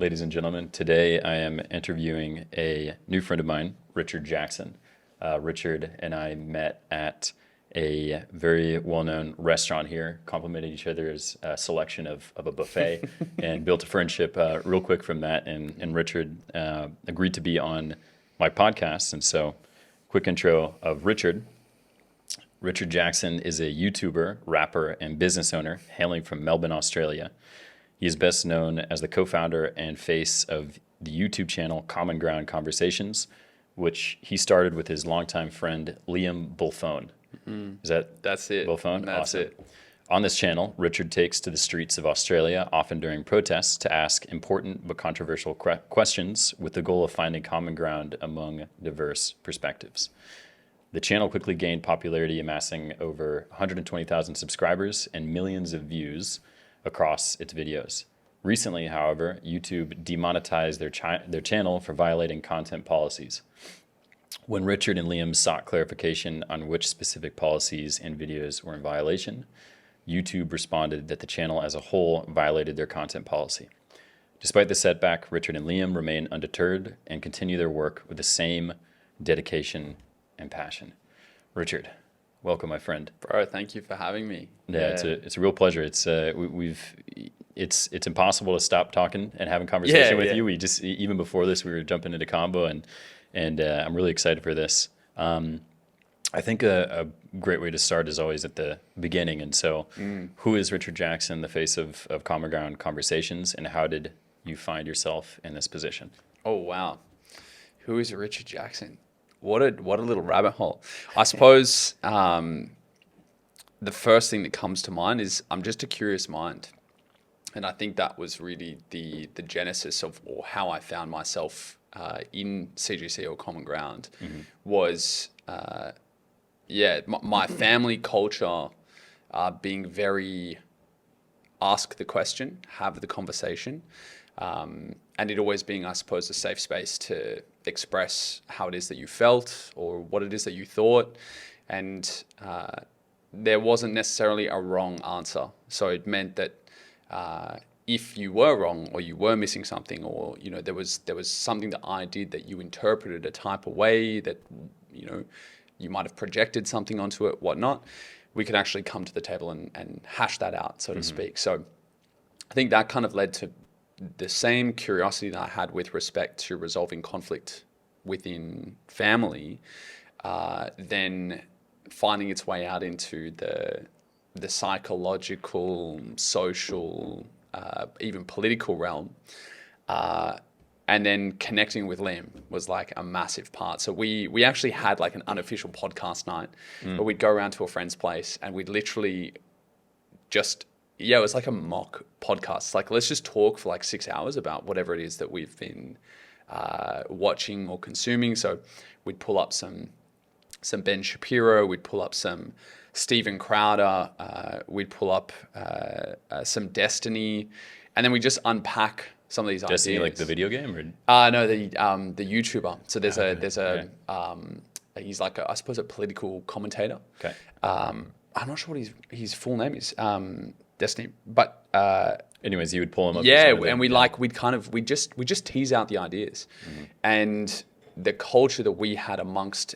ladies and gentlemen. Today I am interviewing a new friend of mine, Richard Jackson. Richard and I met at a very well-known restaurant here, complimented each other's selection of a buffet, and built a friendship real quick from that. And Richard agreed to be on my podcast. And so, quick intro of Richard. Richard Jackson is a YouTuber, rapper, and business owner hailing from Melbourne, Australia. He is best known as the co-founder and face of the YouTube channel Common Ground Conversations, which he started with his longtime friend Liam Bulfone. That's it. Bulfone? That's Awesome. it. On this channel, Richard takes to the streets of Australia, often during protests, to ask important but controversial questions with the goal of finding common ground among diverse perspectives. The channel quickly gained popularity, amassing over 120,000 subscribers and millions of views across its videos. Recently, however, YouTube demonetized their channel for violating content policies. When Richard and Liam sought clarification on which specific policies and videos were in violation, YouTube responded that the channel as a whole violated their content policy. Despite the setback, Richard and Liam remain undeterred and continue their work with the same dedication and passion. Richard, welcome, my friend. Bro, thank you for having me. Yeah. It's a real pleasure. It's impossible to stop talking and having conversation with you. We just, even before this, we were jumping into combo, and I'm really excited for this. I think a great way to start is always at the beginning. And so, who is Richard Jackson, the face of Common Ground Conversations, and how did you find yourself in this position? Oh, wow. Who is Richard Jackson? What a little rabbit hole. I suppose the first thing that comes to mind is I'm just a curious mind. And I think that was really the genesis of or how I found myself in CGC or Common Ground was, my family culture being very ask the question, have the conversation. And it always being, I suppose, a safe space to express how it is that you felt or what it is that you thought. And there wasn't necessarily a wrong answer. So it meant that if you were wrong or you were missing something, or there was something that I did that you interpreted a type of way that you might have projected something onto it, whatnot, we could actually come to the table and hash that out, so to speak. So I think that kind of led to the same curiosity that I had with respect to resolving conflict within family, then finding its way out into the psychological, social, even political realm, and then connecting with Liam was like a massive part. So we actually had like an unofficial podcast night where we'd go around to a friend's place and we'd literally just, it was like a mock podcast. It's like, let's just talk for like 6 hours about whatever it is that we've been watching or consuming. So we'd pull up some Ben Shapiro, we'd pull up some Steven Crowder, we'd pull up some Destiny, and then we just unpack some of these Destiny, ideas. like the video game, or no, the YouTuber. So he's like I suppose a political commentator. Okay. I'm not sure what his full name is. Destiny, but anyways, you would pull him up. And we just tease out the ideas, and the culture that we had amongst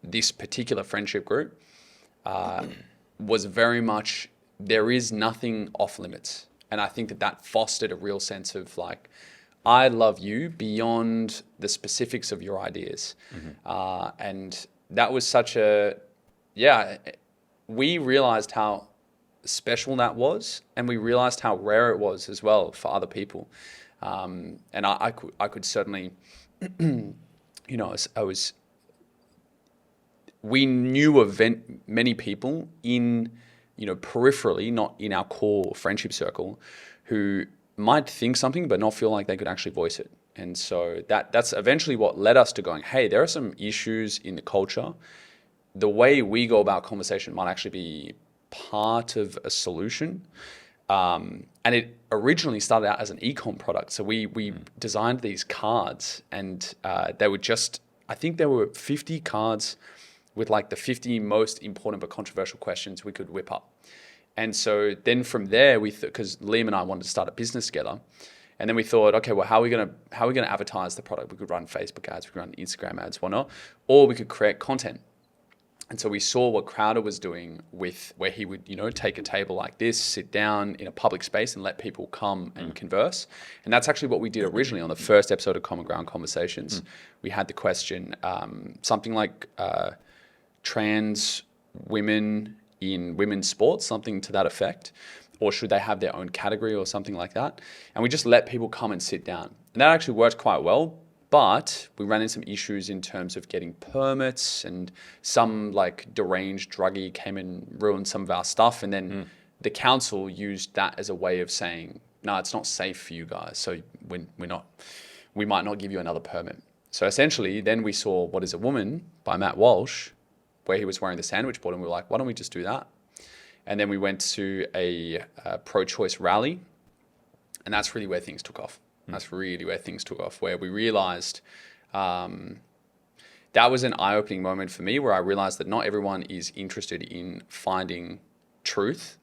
this particular friendship group was very much there is nothing off limits, and I think that fostered a real sense of like, I love you beyond the specifics of your ideas, and that was such we realized how special that was, and we realized how rare it was as well for other people, and I could certainly we knew of many people in peripherally, not in our core friendship circle, who might think something but not feel like they could actually voice it. And so that's eventually what led us to going, hey, there are some issues in the culture. The way we go about conversation might actually be part of a solution. And it originally started out as an e-com product. So we designed these cards, and they were I think there were 50 cards with like the 50 most important but controversial questions we could whip up. And so then from there, because Liam and I wanted to start a business together, And then we thought, okay, well, how are we gonna advertise the product? We could run Facebook ads, we could run Instagram ads, whatnot, or we could create content. And so we saw what Crowder was doing with where he would, take a table like this, sit down in a public space and let people come and converse. And that's actually what we did originally on the first episode of Common Ground Conversations. We had the question, something like trans women in women's sports, something to that effect, or should they have their own category or something like that? And we just let people come and sit down. And that actually worked quite well. But we ran into some issues in terms of getting permits, and some like deranged druggie came and ruined some of our stuff. And then the council used that as a way of saying, no, it's not safe for you guys. So we might not give you another permit. So essentially then we saw What Is a Woman by Matt Walsh, where he was wearing the sandwich board, and we were like, why don't we just do that? And then we went to a pro-choice rally, and that's really where things took off. That's really where things took off, where we realized that was an eye-opening moment for me, where I realized that not everyone is interested in finding truth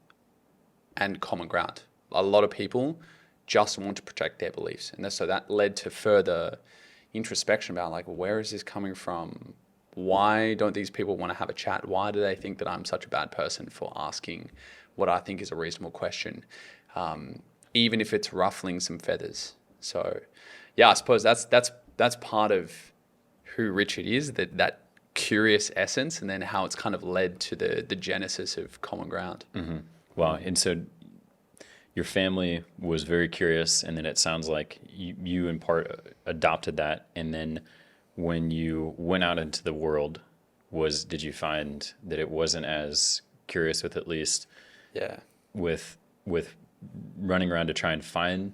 and common ground. A lot of people just want to protect their beliefs. And so that led to further introspection about like, well, where is this coming from? Why don't these people want to have a chat? Why do they think that I'm such a bad person for asking what I think is a reasonable question, even if it's ruffling some feathers? So, yeah, I suppose that's part of who Richard is, that curious essence, and then how it's kind of led to the genesis of Common Ground. Mm-hmm. Wow. And so your family was very curious, and then it sounds like you in part adopted that. And then when you went out into the world, did you find that it wasn't as curious with, at least, with running around to try and find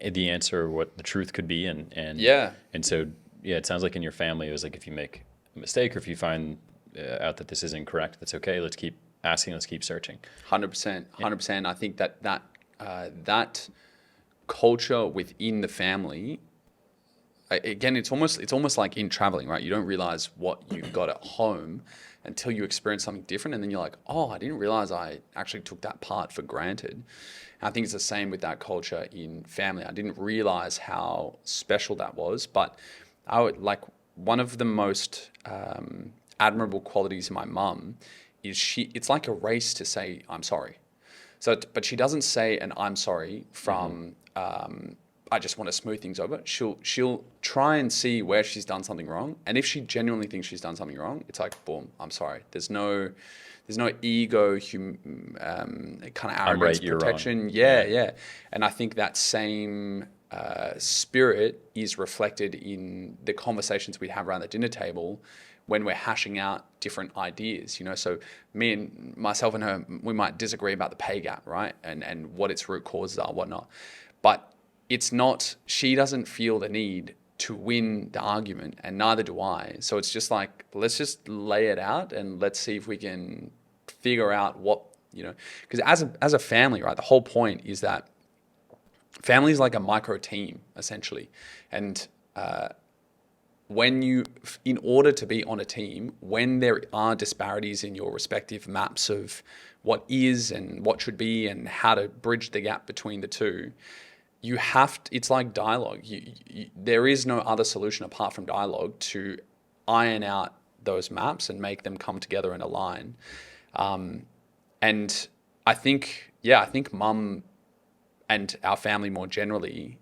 the answer, or what the truth could be, and so it sounds like in your family it was like, if you make a mistake, or if you find out that this is incorrect, that's okay. Let's keep asking. Let's keep searching. 100%. I think that culture within the family. Again, it's almost like in traveling, right? You don't realize what you've got at home until you experience something different, and then you're like, oh, I didn't realize I actually took that part for granted. And I think it's the same with that culture in family. I didn't realize how special that was, but one of the most admirable qualities of my mum is it's like a race to say I'm sorry. So, but she doesn't say an I'm sorry from I just want to smooth things over. She'll try and see where she's done something wrong, and if she genuinely thinks she's done something wrong, it's like, boom, I'm sorry. There's no ego, kind of arrogance, right, protection. Yeah. And I think that same spirit is reflected in the conversations we have around the dinner table when we're hashing out different ideas. So myself and her, we might disagree about the pay gap, right? And what its root causes are, whatnot. But it's not, she doesn't feel the need to win the argument, and neither do I. So it's just like, let's just lay it out and let's see if we can figure out what, because as a family, right, the whole point is that family is like a micro team, essentially. And in order to be on a team, when there are disparities in your respective maps of what is and what should be and how to bridge the gap between the two, it's like dialogue. There is no other solution apart from dialogue to iron out those maps and make them come together and align. And I think mum and our family more generally,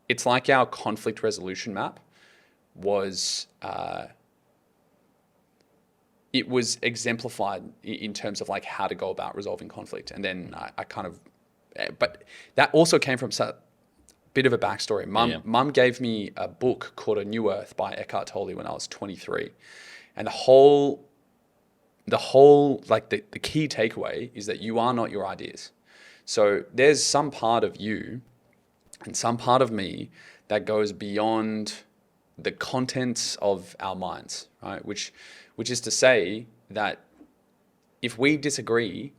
it's like our conflict resolution map was it was exemplified in terms of like how to go about resolving conflict. And then but that also came from a bit of a backstory. Mum gave me a book called A New Earth by Eckhart Tolle when I was 23. And the whole like the key takeaway is that you are not your ideas. So there's some part of you and some part of me that goes beyond the contents of our minds, right? Which is to say that if we disagree,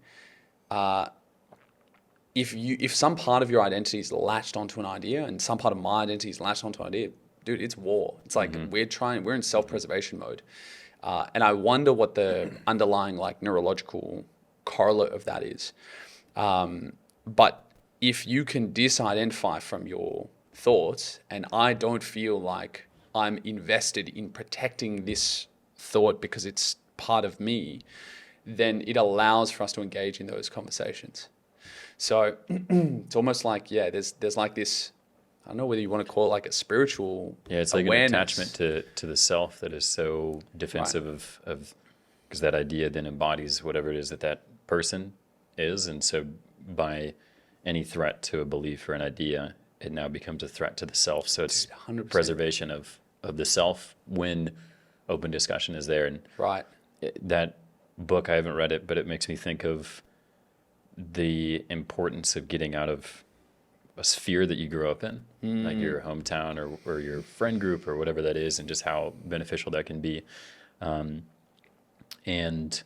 if some part of your identity is latched onto an idea and some part of my identity is latched onto an idea, dude, it's war. It's like we're in self-preservation mode. And I wonder what the underlying like neurological correlate of that is. But if you can disidentify from your thoughts, and I don't feel like I'm invested in protecting this thought because it's part of me, then it allows for us to engage in those conversations. So it's almost like, yeah, there's like this, I don't know whether you want to call it like a spiritual it's like awareness. an attachment to the self that is so defensive of because that idea then embodies whatever it is that person is. And so by any threat to a belief or an idea, it now becomes a threat to the self. So it's 100%. preservation of the self when open discussion is there. And Right. that book, I haven't read it, but it makes me think of the importance of getting out of a sphere that you grew up in, like your hometown or your friend group or whatever that is, and just how beneficial that can be. And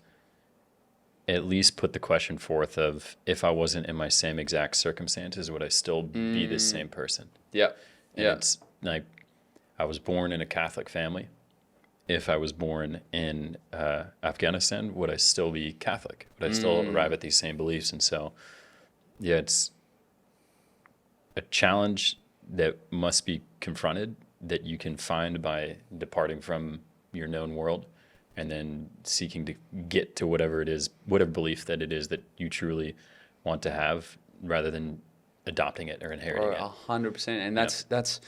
at least put the question forth of, if I wasn't in my same exact circumstances, would I still be the same person? Yeah. And Yeah. it's like, I was born in a Catholic family. If I was born in Afghanistan, would I still be Catholic? Would I still arrive at these same beliefs? And so, yeah, it's a challenge that must be confronted, that you can find by departing from your known world and then seeking to get to whatever it is, whatever belief that it is that you truly want to have, rather than adopting it or inheriting it. 100%. And that's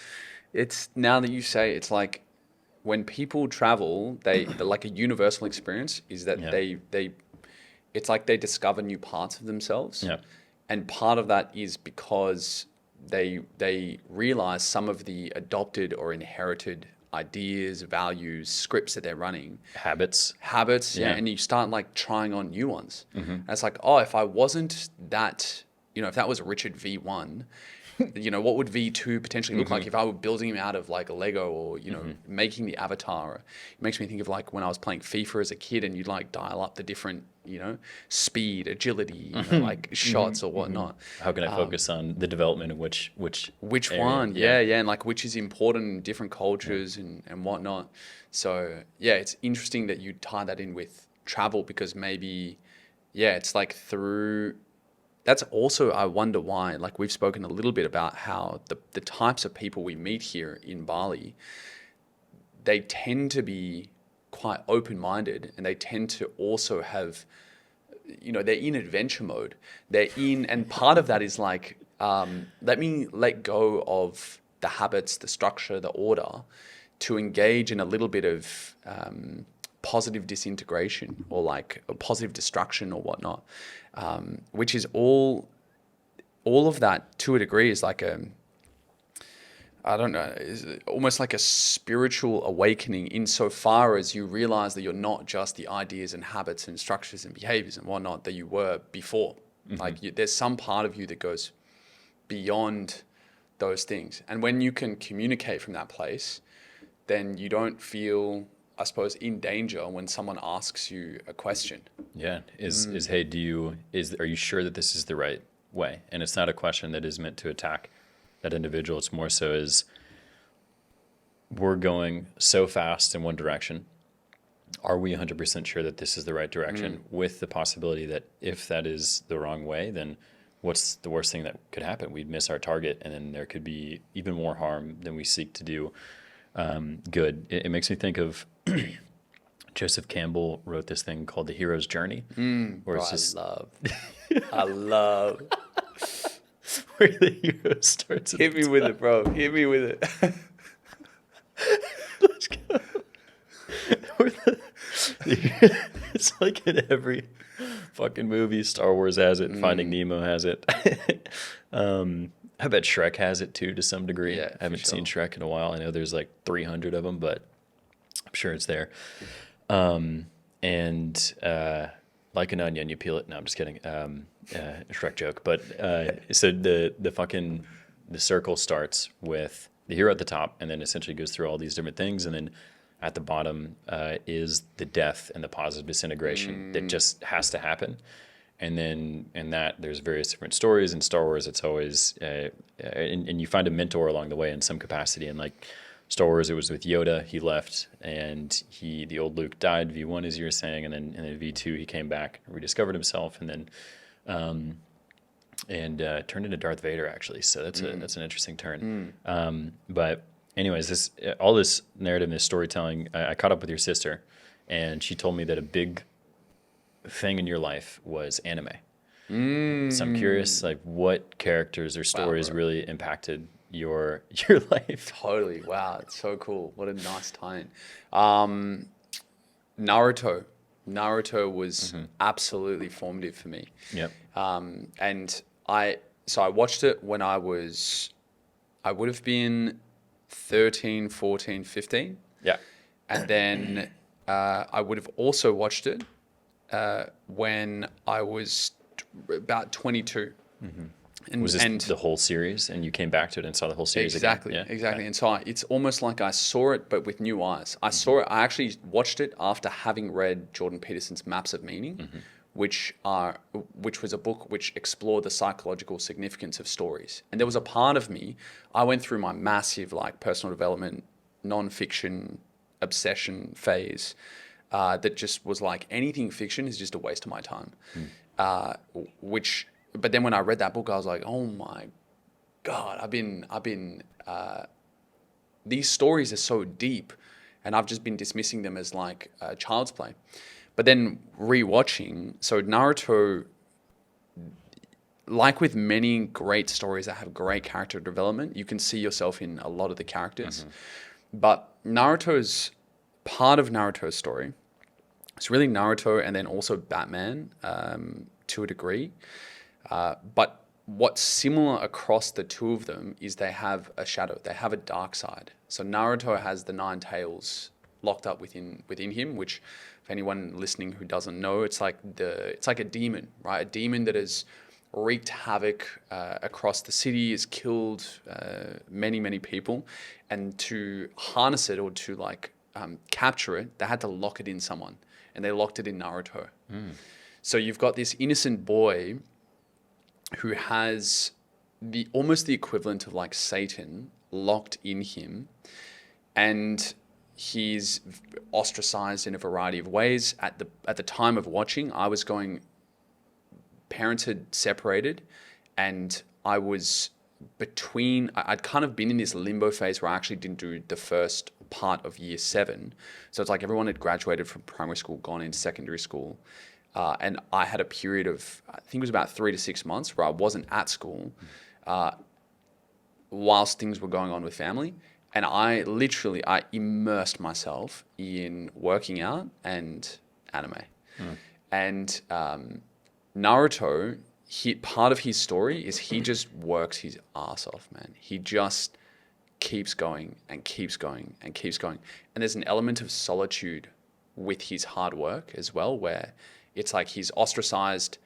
it's, now that you say, it's like when people travel, they like a universal experience is that they it's like they discover new parts of themselves. Yeah. And part of that is because they realize some of the adopted or inherited ideas, values, scripts that they're running. Habits. Yeah. And you start like trying on new ones. And it's like, oh, if I wasn't that, if that was Richard V1, what would V2 potentially look like if I were building him out of like a Lego or, making the avatar? It makes me think of like when I was playing FIFA as a kid and you'd like dial up the different, speed, agility, like shots or whatnot. How can I focus on the development of which area? One? Yeah. And like which is important in different cultures and whatnot. So yeah, it's interesting that you tie that in with travel, because maybe, it's like through. That's also, I wonder why, like we've spoken a little bit about how the types of people we meet here in Bali, they tend to be quite open-minded, and they tend to also have, they're in adventure mode. And part of that is like, let me let go of the habits, the structure, the order, to engage in a little bit of positive disintegration or like a positive destruction or whatnot. Which is all of that to a degree is like is almost like a spiritual awakening, insofar as you realize that you're not just the ideas and habits and structures and behaviors and whatnot that you were before. Like there's some part of you that goes beyond those things. And when you can communicate from that place, then you don't feel, I suppose, in danger when someone asks you a question. Yeah. Hey, are you sure that this is the right way? And it's not a question that is meant to attack that individual. It's more so as, we're going so fast in one direction. Are we 100% sure that this is the right direction? With the possibility that if that is the wrong way, then what's the worst thing that could happen? We'd miss our target, and then there could be even more harm than we seek to do good. It makes me think of Joseph Campbell wrote this thing called The Hero's Journey, where it's just I love where the hero starts. Hit me with it, bro. Hit me with it. Let's go. It's like in every fucking movie. Star Wars has it. Finding Nemo has it. I bet Shrek has it too, to some degree. Yeah, I haven't seen Shrek in a while. I know there's like 300 of them, but I'm sure it's there. Like an onion, you peel it. No, I'm just kidding. Shrek joke. But so the circle starts with the hero at the top, and then essentially goes through all these different things, and then at the bottom is the death and the positive disintegration that just has to happen. And then in that, there's various different stories. In Star Wars, it's always, and you find a mentor along the way in some capacity. And like Star Wars, it was with Yoda. He left, and the old Luke died, V1, as you were saying. And then V2, he came back, rediscovered himself. And then and turned into Darth Vader actually. So that's that's an interesting turn. But anyways, all this narrative, and this storytelling, I caught up with your sister, and she told me that a big thing in your life was anime. So I'm curious, like, what characters or stories bro. really impacted your life? Totally. Wow. It's so cool. What a nice tie-in. Naruto. Naruto was absolutely formative for me. Yep. And I watched it when I would have been 13, 14, 15. Yeah. And then I would have also watched it when I was about 22. Was this the whole series, and you came back to it and saw the whole series Exactly, again? Yeah. exactly. And so it's almost like I saw it, but with new eyes. I saw it. I actually watched it after having read Jordan Peterson's Maps of Meaning, which was a book which explored the psychological significance of stories. And there was a part of me. I went through my massive like personal development, non-fiction obsession phase. That just was like anything fiction is just a waste of my time. But then when I read that book, I was like, oh my God, I've been these stories are so deep, and I've just been dismissing them as like child's play. But then rewatching, so Naruto, like with many great stories that have great character development, you can see yourself in a lot of the characters. But part of Naruto's story, it's really Naruto and then also Batman to a degree. But what's similar across the two of them is they have a shadow. They have a dark side. So Naruto has the 9 tails locked up within him, which, if anyone listening who doesn't know, it's like a demon, right? A demon that has wreaked havoc across the city, has killed many people, and to harness it or to capture it, they had to lock it in someone, and they locked it in Naruto. So you've got this innocent boy who has almost the equivalent of like Satan locked in him, and he's ostracized in a variety of ways. At the time of watching, I was going, parents had separated, and I was I'd kind of been in this limbo phase where I actually didn't do the first part of year 7. So it's like everyone had graduated from primary school, gone into secondary school. And I had a period of, I think it was about 3 to 6 months where I wasn't at school whilst things were going on with family. And I immersed myself in working out and anime. And Naruto, part of his story is he just works his ass off, man. He just keeps going and keeps going and keeps going. And there's an element of solitude with his hard work as well, where it's like he's ostracized,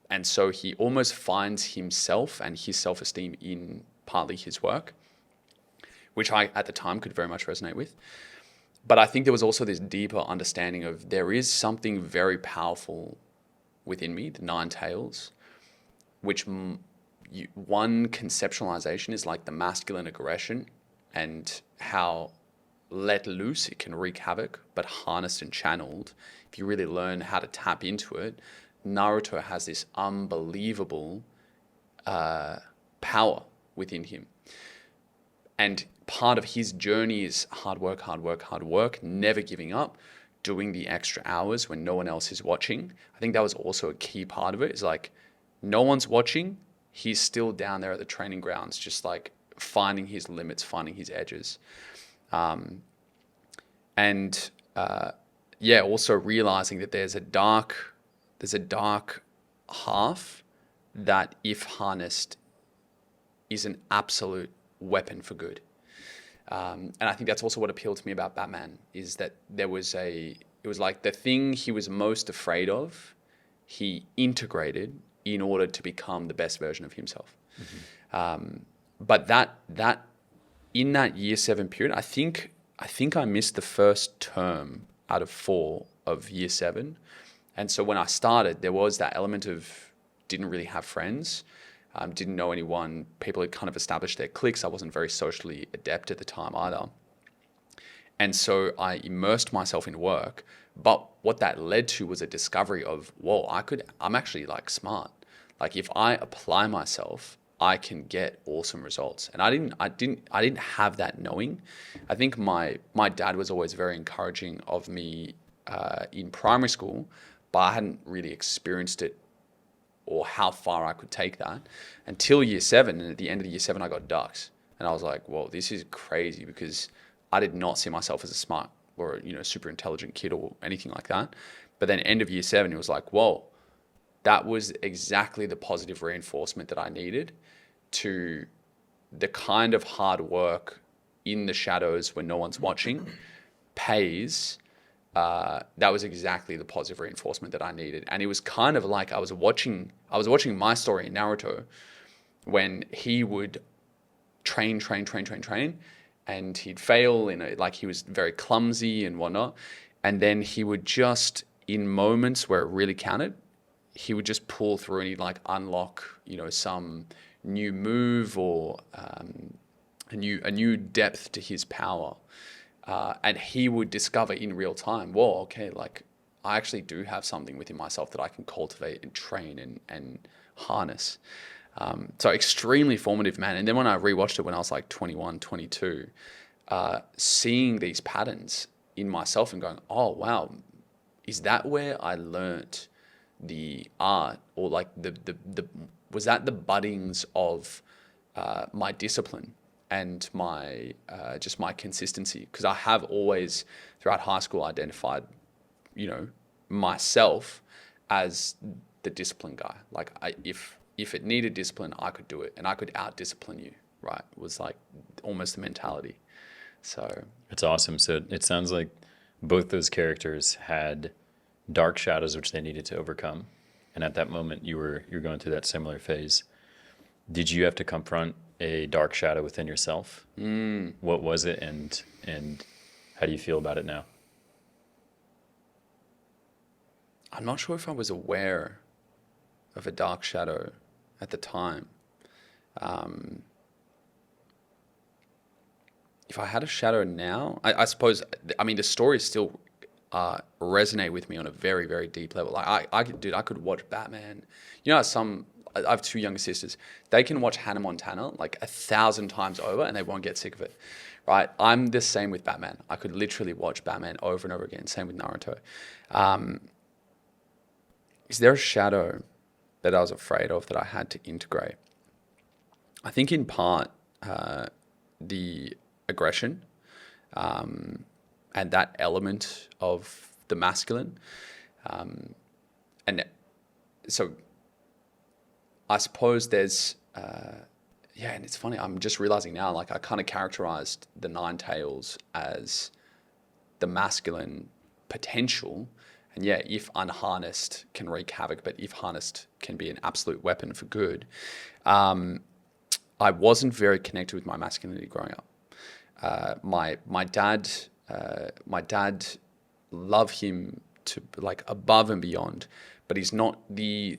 and so he almost finds himself and his self-esteem in partly his work, which I, at the time, could very much resonate with. But I think there was also this deeper understanding of there is something very powerful within me, the 9 tails, which one conceptualization is like the masculine aggression and how let loose it can wreak havoc, but harnessed and channeled, if you really learn how to tap into it, Naruto has this unbelievable power within him. And part of his journey is hard work, never giving up, doing the extra hours when no one else is watching. I think that was also a key part of it. Is like, no one's watching, he's still down there at the training grounds, just like finding his limits, finding his edges. Also realizing that there's a dark half that, if harnessed, is an absolute weapon for good. And I think that's also what appealed to me about Batman, is that it was like the thing he was most afraid of, he integrated in order to become the best version of himself. But that in that year 7 period, I think I missed the first term out of 4 of year 7. And so when I started, there was that element of didn't really have friends, didn't know anyone. People had kind of established their cliques. I wasn't very socially adept at the time either. And so I immersed myself in work. But what that led to was a discovery of, whoa, I'm actually like smart. Like if I apply myself, I can get awesome results. And I didn't have that knowing. I think my dad was always very encouraging of me in primary school, but I hadn't really experienced it or how far I could take that until year 7. And at the end of the year 7, I got ducks. And I was like, well, this is crazy, because I did not see myself as a smart or, super intelligent kid or anything like that. But then end of year 7, it was like, whoa, that was exactly the positive reinforcement that I needed to the kind of hard work in the shadows when no one's watching pays. That was exactly the positive reinforcement that I needed. And it was kind of like I was watching my story in Naruto when he would train, and he'd fail like he was very clumsy and whatnot. And then he would just, in moments where it really counted, he would just pull through and he'd like unlock, some new move or a new depth to his power. And he would discover in real time, whoa, okay, like I actually do have something within myself that I can cultivate and train and harness. So extremely formative, man. And then when I rewatched it when I was like 21, 22, seeing these patterns in myself and going, oh, wow, is that where I learnt the art, or like was that the buddings of my discipline and my just my consistency? Because I have always throughout high school identified, myself as the discipline guy. Like if it needed discipline, I could do it, and I could out-discipline you, right? It was like almost the mentality. So It's awesome. So it sounds like both those characters had dark shadows which they needed to overcome, and at that moment you're going through that similar phase. Did you have to confront a dark shadow within yourself? What was it, and how do you feel about it now? I'm not sure if I was aware of a dark shadow at the time. If I had a shadow now, I suppose, the stories still resonate with me on a very, very deep level. Like I could watch Batman. I have 2 younger sisters. They can watch Hannah Montana like 1,000 times over and they won't get sick of it, right? I'm the same with Batman. I could literally watch Batman over and over again. Same with Naruto. Is there a shadow that I was afraid of that I had to integrate? I think in part the aggression and that element of the masculine. And so I suppose there's, and it's funny, I'm just realizing now, like I kind of characterized the 9 tails as the masculine potential. And yeah, if unharnessed can wreak havoc, but if harnessed can be an absolute weapon for good. I wasn't very connected with my masculinity growing up. My dad, love him to like above and beyond, but he's not the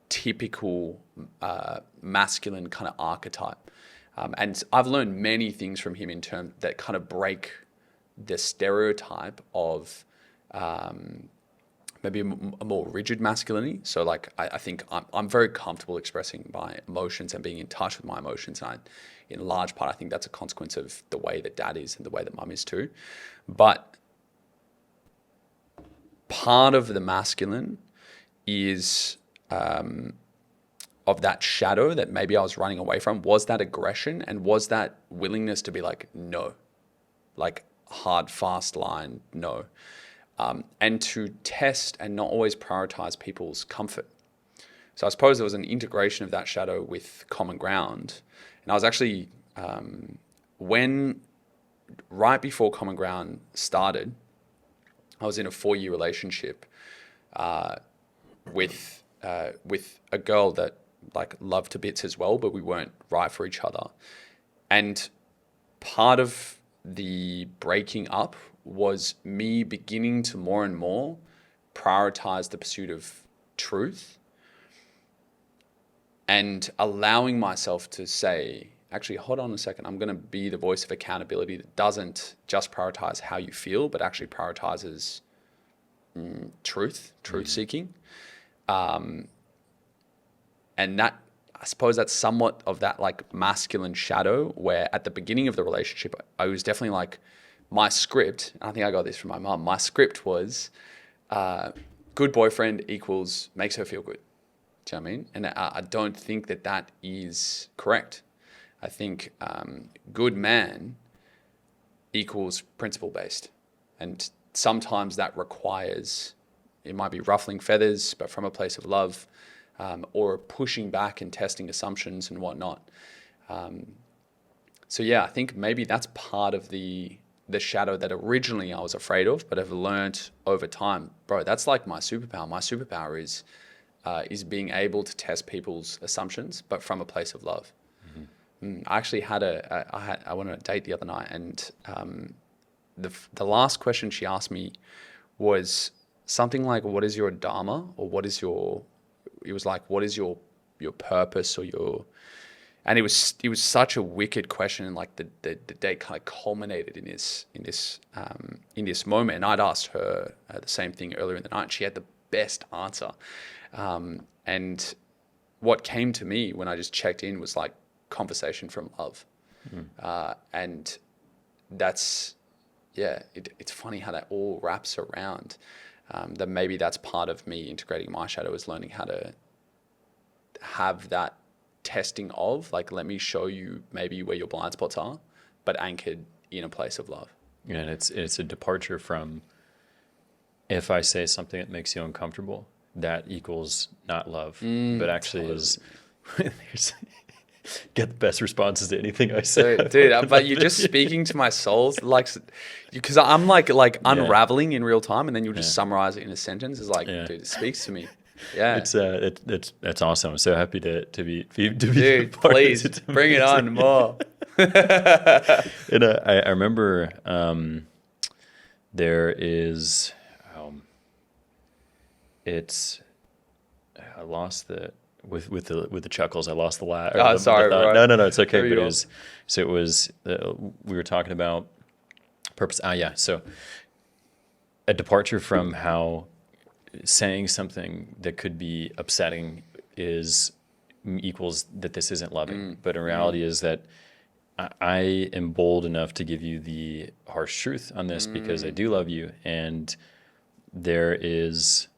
typical masculine kind of archetype. And I've learned many things from him in terms that kind of break the stereotype of maybe a more rigid masculinity. So like I think I'm very comfortable expressing my emotions and being in touch with my emotions. And in large part, I think that's a consequence of the way that dad is and the way that mum is too. But part of the masculine is of that shadow that maybe I was running away from, was that aggression and was that willingness to be like, no, like hard, fast line, no. And to test and not always prioritize people's comfort. So I suppose there was an integration of that shadow with common ground. And I was actually, right before common ground started, I was in a 4-year relationship with a girl that like loved to bits as well, but we weren't right for each other. And part of the breaking up was me beginning to more and more prioritize the pursuit of truth and allowing myself to say, actually, hold on a second, I'm going to be the voice of accountability that doesn't just prioritize how you feel, but actually prioritizes truth seeking. And that, I suppose that's somewhat of that like masculine shadow, where at the beginning of the relationship, I was definitely like, my script, and I think I got this from my mum, my script was good boyfriend equals makes her feel good. Do you know what I mean? And I don't think that that is correct. I think good man equals principle based. And sometimes that requires, it might be ruffling feathers, but from a place of love, or pushing back and testing assumptions and whatnot. So yeah, I think maybe that's part of the shadow that originally I was afraid of, but I've learned over time, bro, that's like my superpower. My superpower is being able to test people's assumptions, but from a place of love. I actually had I went on a date the other night, and the last question she asked me was something like, "What is your dharma?" or "What is your?" It was like, "What is your purpose or your?" And it was such a wicked question, and like the date kind of culminated in this moment. And I'd asked her the same thing earlier in the night, and she had the best answer. And what came to me when I just checked in was like conversation from love. And that's, yeah, it's funny how that all wraps around. That maybe that's part of me integrating my shadow, is learning how to have that testing of like, let me show you maybe where your blind spots are, but anchored in a place of love. Yeah, and it's a departure from, if I say something that makes you uncomfortable, that equals not love, but actually totally. Is get the best responses to anything I say. Dude, but you're just speaking to my soul, like, because I'm like unraveling in real time, and then you'll just summarize it in a sentence. It's like, dude, it speaks to me. Yeah, that's awesome. I'm so happy to be dude, part please of it. bring it on more. And I remember there is I lost the with the chuckles. I lost the laugh. Oh, sorry, bro. No, it's okay. But it was we were talking about purpose. So a departure from how saying something that could be upsetting equals that this isn't loving. But in reality is that I am bold enough to give you the harsh truth on this because I do love you. And there is,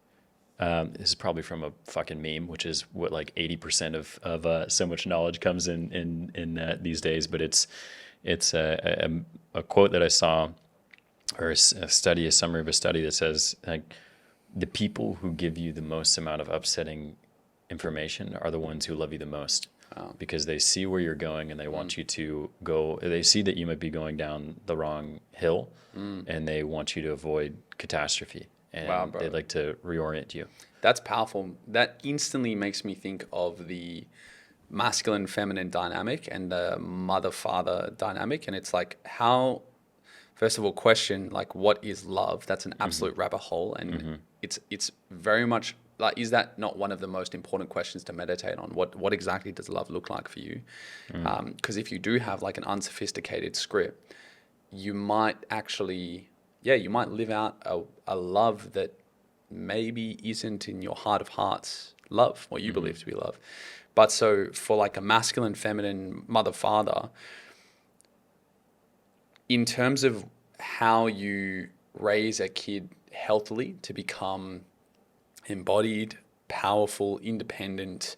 this is probably from a fucking meme, which is what like 80% of so much knowledge comes in these days. But it's a quote that I saw, or a summary of a study that says like, the people who give you the most amount of upsetting information are the ones who love you the most. Because they see where you're going and they want you to go. They see that you might be going down the wrong hill, and they want you to avoid catastrophe. And they'd like to reorient you. That's powerful. That instantly makes me think of the masculine feminine dynamic and the mother father dynamic. And it's like, how, first of all, question like, what is love? That's an absolute rabbit hole, and it's very much like, is that not one of the most important questions to meditate on? What exactly does love look like for you? Because if you do have like an unsophisticated script, you might actually, you might live out a love that maybe isn't in your heart of hearts love, what you believe to be love. But so for like a masculine, feminine, mother, father, in terms of how you raise a kid healthily to become embodied, powerful, independent,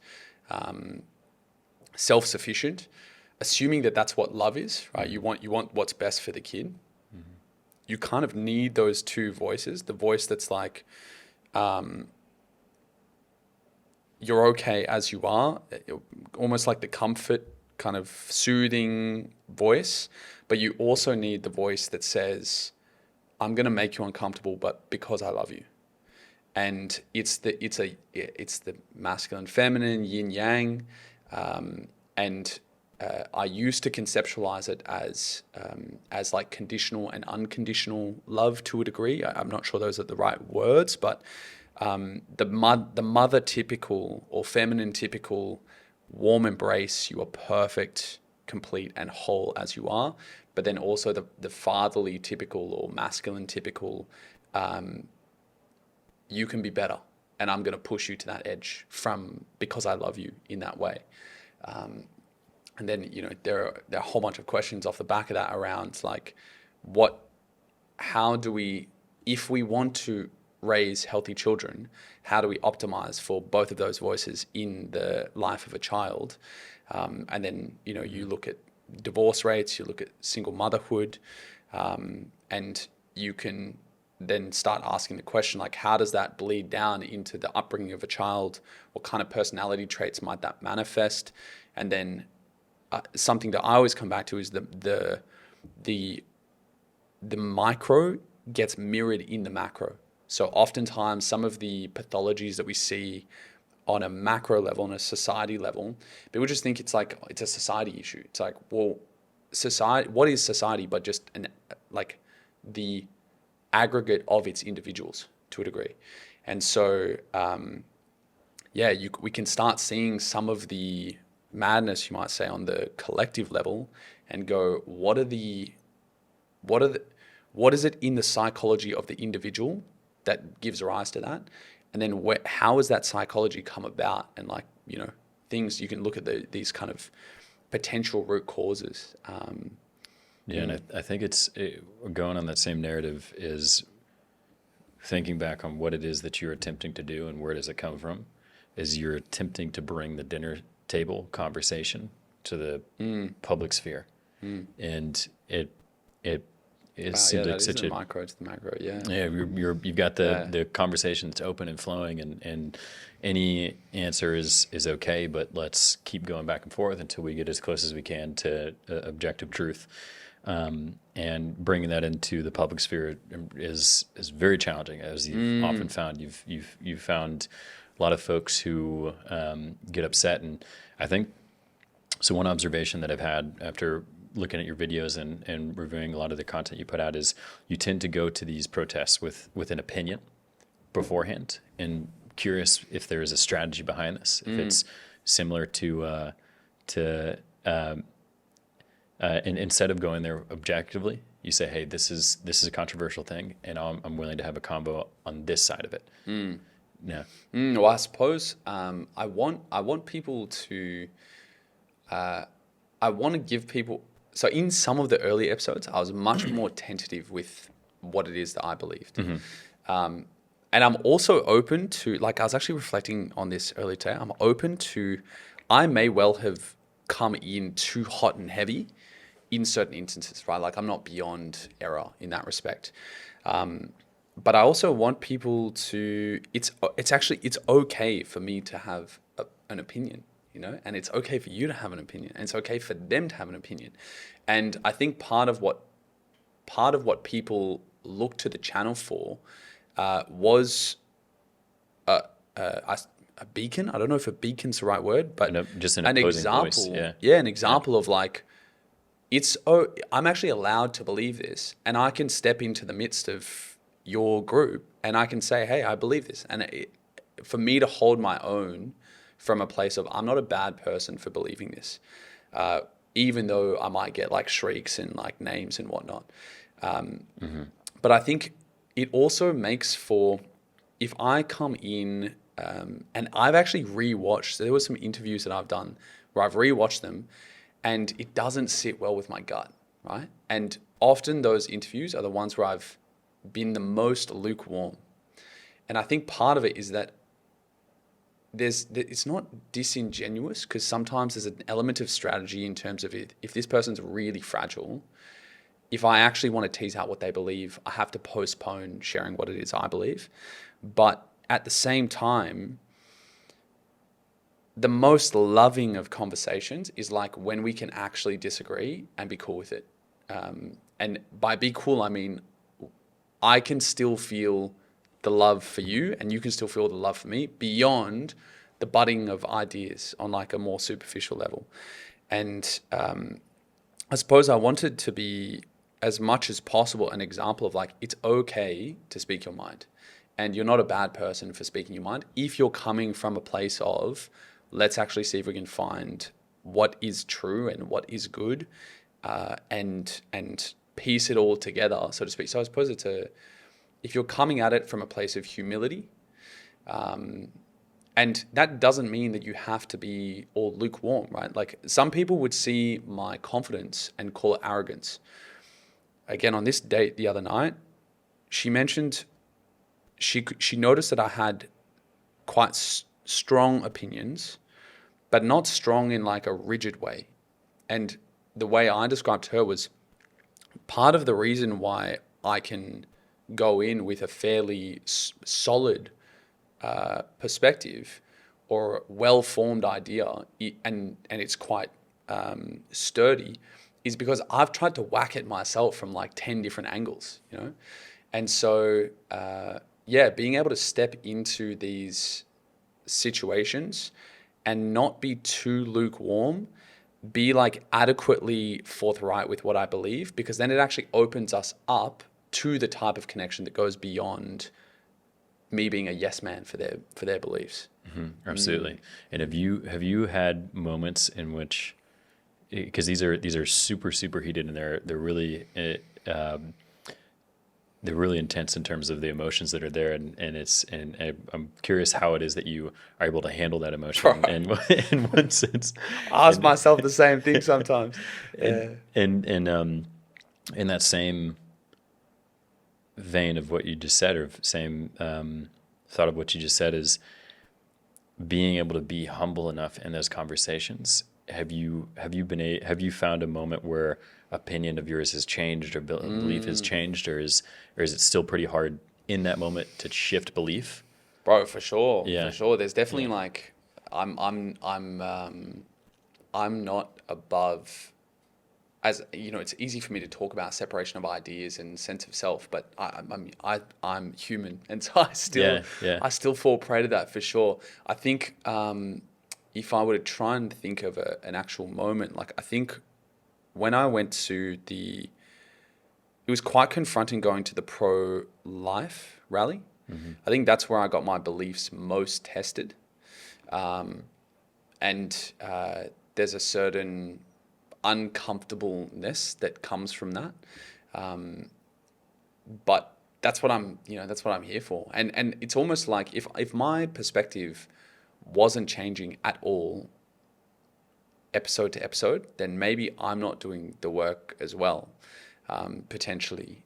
self-sufficient, assuming that that's what love is, right? You want what's best for the kid. You kind of need those two voices. The voice that's like, you're okay as you are, almost like the comfort kind of soothing voice, but you also need the voice that says, I'm going to make you uncomfortable, but because I love you. And it's the masculine, feminine, yin yang, and I used to conceptualize it as like conditional and unconditional love to a degree. I'm not sure those are the right words, but the mother typical or feminine typical warm embrace, you are perfect, complete, and whole as you are. But then also the fatherly typical or masculine typical, you can be better, and I'm going to push you to that edge because I love you in that way. And then, you know, there are a whole bunch of questions off the back of that around like, how do we, if we want to raise healthy children, how do we optimize for both of those voices in the life of a child? And then, you know, you look at divorce rates, you look at single motherhood, and you can then start asking the question, like, how does that bleed down into the upbringing of a child? What kind of personality traits might that manifest? And then something that I always come back to is the micro gets mirrored in the macro. So oftentimes some of the pathologies that we see on a macro level, on a society level, people just think it's like, it's a society issue. It's like, well, society, what is society but just the aggregate of its individuals to a degree. And so, we can start seeing some of the madness, you might say, on the collective level and go, what is it in the psychology of the individual that gives rise to that? And then how has that psychology come about? And like, you know, things you can look at these kind of potential root causes. And I think going on that same narrative is thinking back on what it is that you're attempting to do and where does it come from, is you're attempting to bring the dinner table conversation to the public sphere. And it seems like such a micro to the macro. You've got the conversation that's open and flowing, and any answer is okay, but let's keep going back and forth until we get as close as we can to objective truth. And bringing that into the public sphere is very challenging, as you've often found. You've found a lot of folks who get upset, and I think so. One observation that I've had after looking at your videos and reviewing a lot of the content you put out is you tend to go to these protests with an opinion beforehand, and curious if there is a strategy behind this, if it's similar to and instead of going there objectively, you say, hey, this is a controversial thing, and I'm willing to have a combo on this side of it. Yeah. Well, I suppose I want people to I want to give people. So in some of the early episodes, I was much more tentative with what it is that I believed. And I'm also open to, like, I was actually reflecting on this earlier today. I'm open to, I may well have come in too hot and heavy in certain instances, right? Like, I'm not beyond error in that respect. But I also want people to, it's okay for me to have an opinion, you know, and it's okay for you to have an opinion, and it's okay for them to have an opinion. And I think part of what people look to the channel for was a beacon. I don't know if a beacon's the right word, but just an example. Voice. An example of like, I'm actually allowed to believe this, and I can step into the midst of your group and I can say, hey, I believe this. And for me to hold my own from a place of, I'm not a bad person for believing this, even though I might get like shrieks and like names and whatnot. But I think it also makes for, if I come in, and I've actually rewatched, so there were some interviews that I've done where I've rewatched them and it doesn't sit well with my gut, right? And often those interviews are the ones where I've been the most lukewarm. And I think part of it is that it's not disingenuous, because sometimes there's an element of strategy in terms of it. If this person's really fragile, if I actually want to tease out what they believe, I have to postpone sharing what it is I believe. But at the same time, the most loving of conversations is like when we can actually disagree and be cool with it. And by be cool, I mean, I can still feel the love for you and you can still feel the love for me beyond the budding of ideas on like a more superficial level. And I suppose I wanted to be as much as possible an example of like, it's okay to speak your mind, and you're not a bad person for speaking your mind if you're coming from a place of, let's actually see if we can find what is true and what is good, and piece it all together, so to speak. So I suppose if you're coming at it from a place of humility, And that doesn't mean that you have to be all lukewarm, right? Like some people would see my confidence and call it arrogance. Again, on this date the other night, she mentioned she noticed that I had quite strong opinions, but not strong in like a rigid way. And the way I described to her was part of the reason why I can go in with a fairly solid perspective or well-formed idea, and it's quite sturdy, is because I've tried to whack it myself from like 10 different angles, you know? And so, being able to step into these situations and not be too lukewarm, be like adequately forthright with what I believe, because then it actually opens us up to the type of connection that goes beyond me being a yes man for their beliefs. Mm-hmm. Absolutely. And have you had moments in which, because these are super heated, and they're really intense in terms of the emotions that are there, and I'm curious how it is that you are able to handle that emotion in one sense. I ask myself the same thing sometimes. And in that same vein of what you just said, or same thought of what you just said, is being able to be humble enough in those conversations. Have you found a moment where opinion of yours has changed, or belief has changed, or is it still pretty hard in that moment to shift belief? Bro, for sure. Yeah. For sure. There's definitely like I'm not above, as you know, it's easy for me to talk about separation of ideas and sense of self, but I'm human, and so I still fall prey to that for sure. I think if I were to try and think of an actual moment, like I think when I went to it was quite confronting going to the pro-life rally. Mm-hmm. I think that's where I got my beliefs most tested, and there's a certain uncomfortableness that comes from that, but that's what I'm here for, and it's almost like if my perspective wasn't changing at all episode to episode, then maybe I'm not doing the work as well, potentially.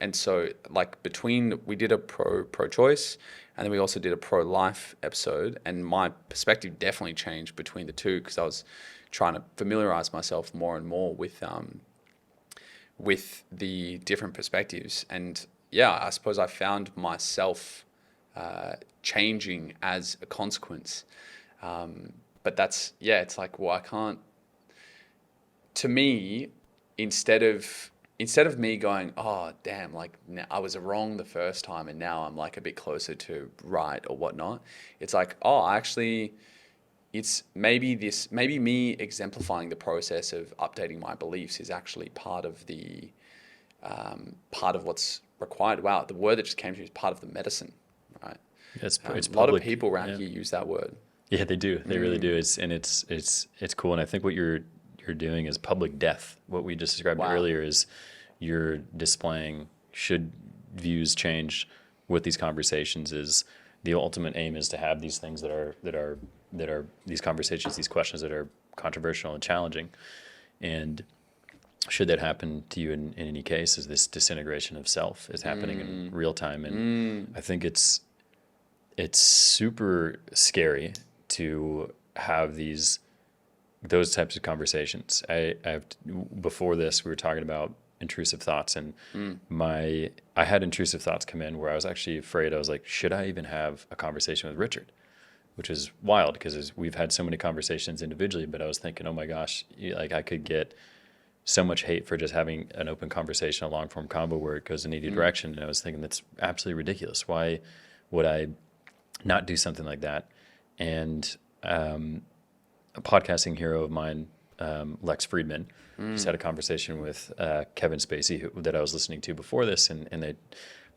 And so like we did a pro-choice, and then we also did a pro-life episode, and my perspective definitely changed between the two, because I was trying to familiarize myself more and more with the different perspectives. And I suppose I found myself changing as a consequence. But that's, it's like, well, I can't, to me, instead of me going, oh, damn, like I was wrong the first time and now I'm like a bit closer to right or whatnot. It's like, oh, actually, it's maybe me exemplifying the process of updating my beliefs is actually part of what's required. Wow, the word that just came to me is part of the medicine, right? It's a lot of people around here use that word. Yeah, they do. They really do. It's cool. And I think what you're doing is public death. What we just described earlier is you're displaying, should views change with these conversations, is the ultimate aim is to have these things that are these conversations, these questions that are controversial and challenging. And should that happen to you in any case, is this disintegration of self is happening in real time. And I think it's super scary to have those types of conversations. Before this, we were talking about intrusive thoughts, and I had intrusive thoughts come in where I was actually afraid. I was like, should I even have a conversation with Richard? Which is wild, because we've had so many conversations individually, but I was thinking, oh my gosh, like I could get so much hate for just having an open conversation, a long form convo where it goes in either direction. And I was thinking, that's absolutely ridiculous. Why would I not do something like that? And a podcasting hero of mine, Lex Friedman, just had a conversation with Kevin Spacey that I was listening to before this, and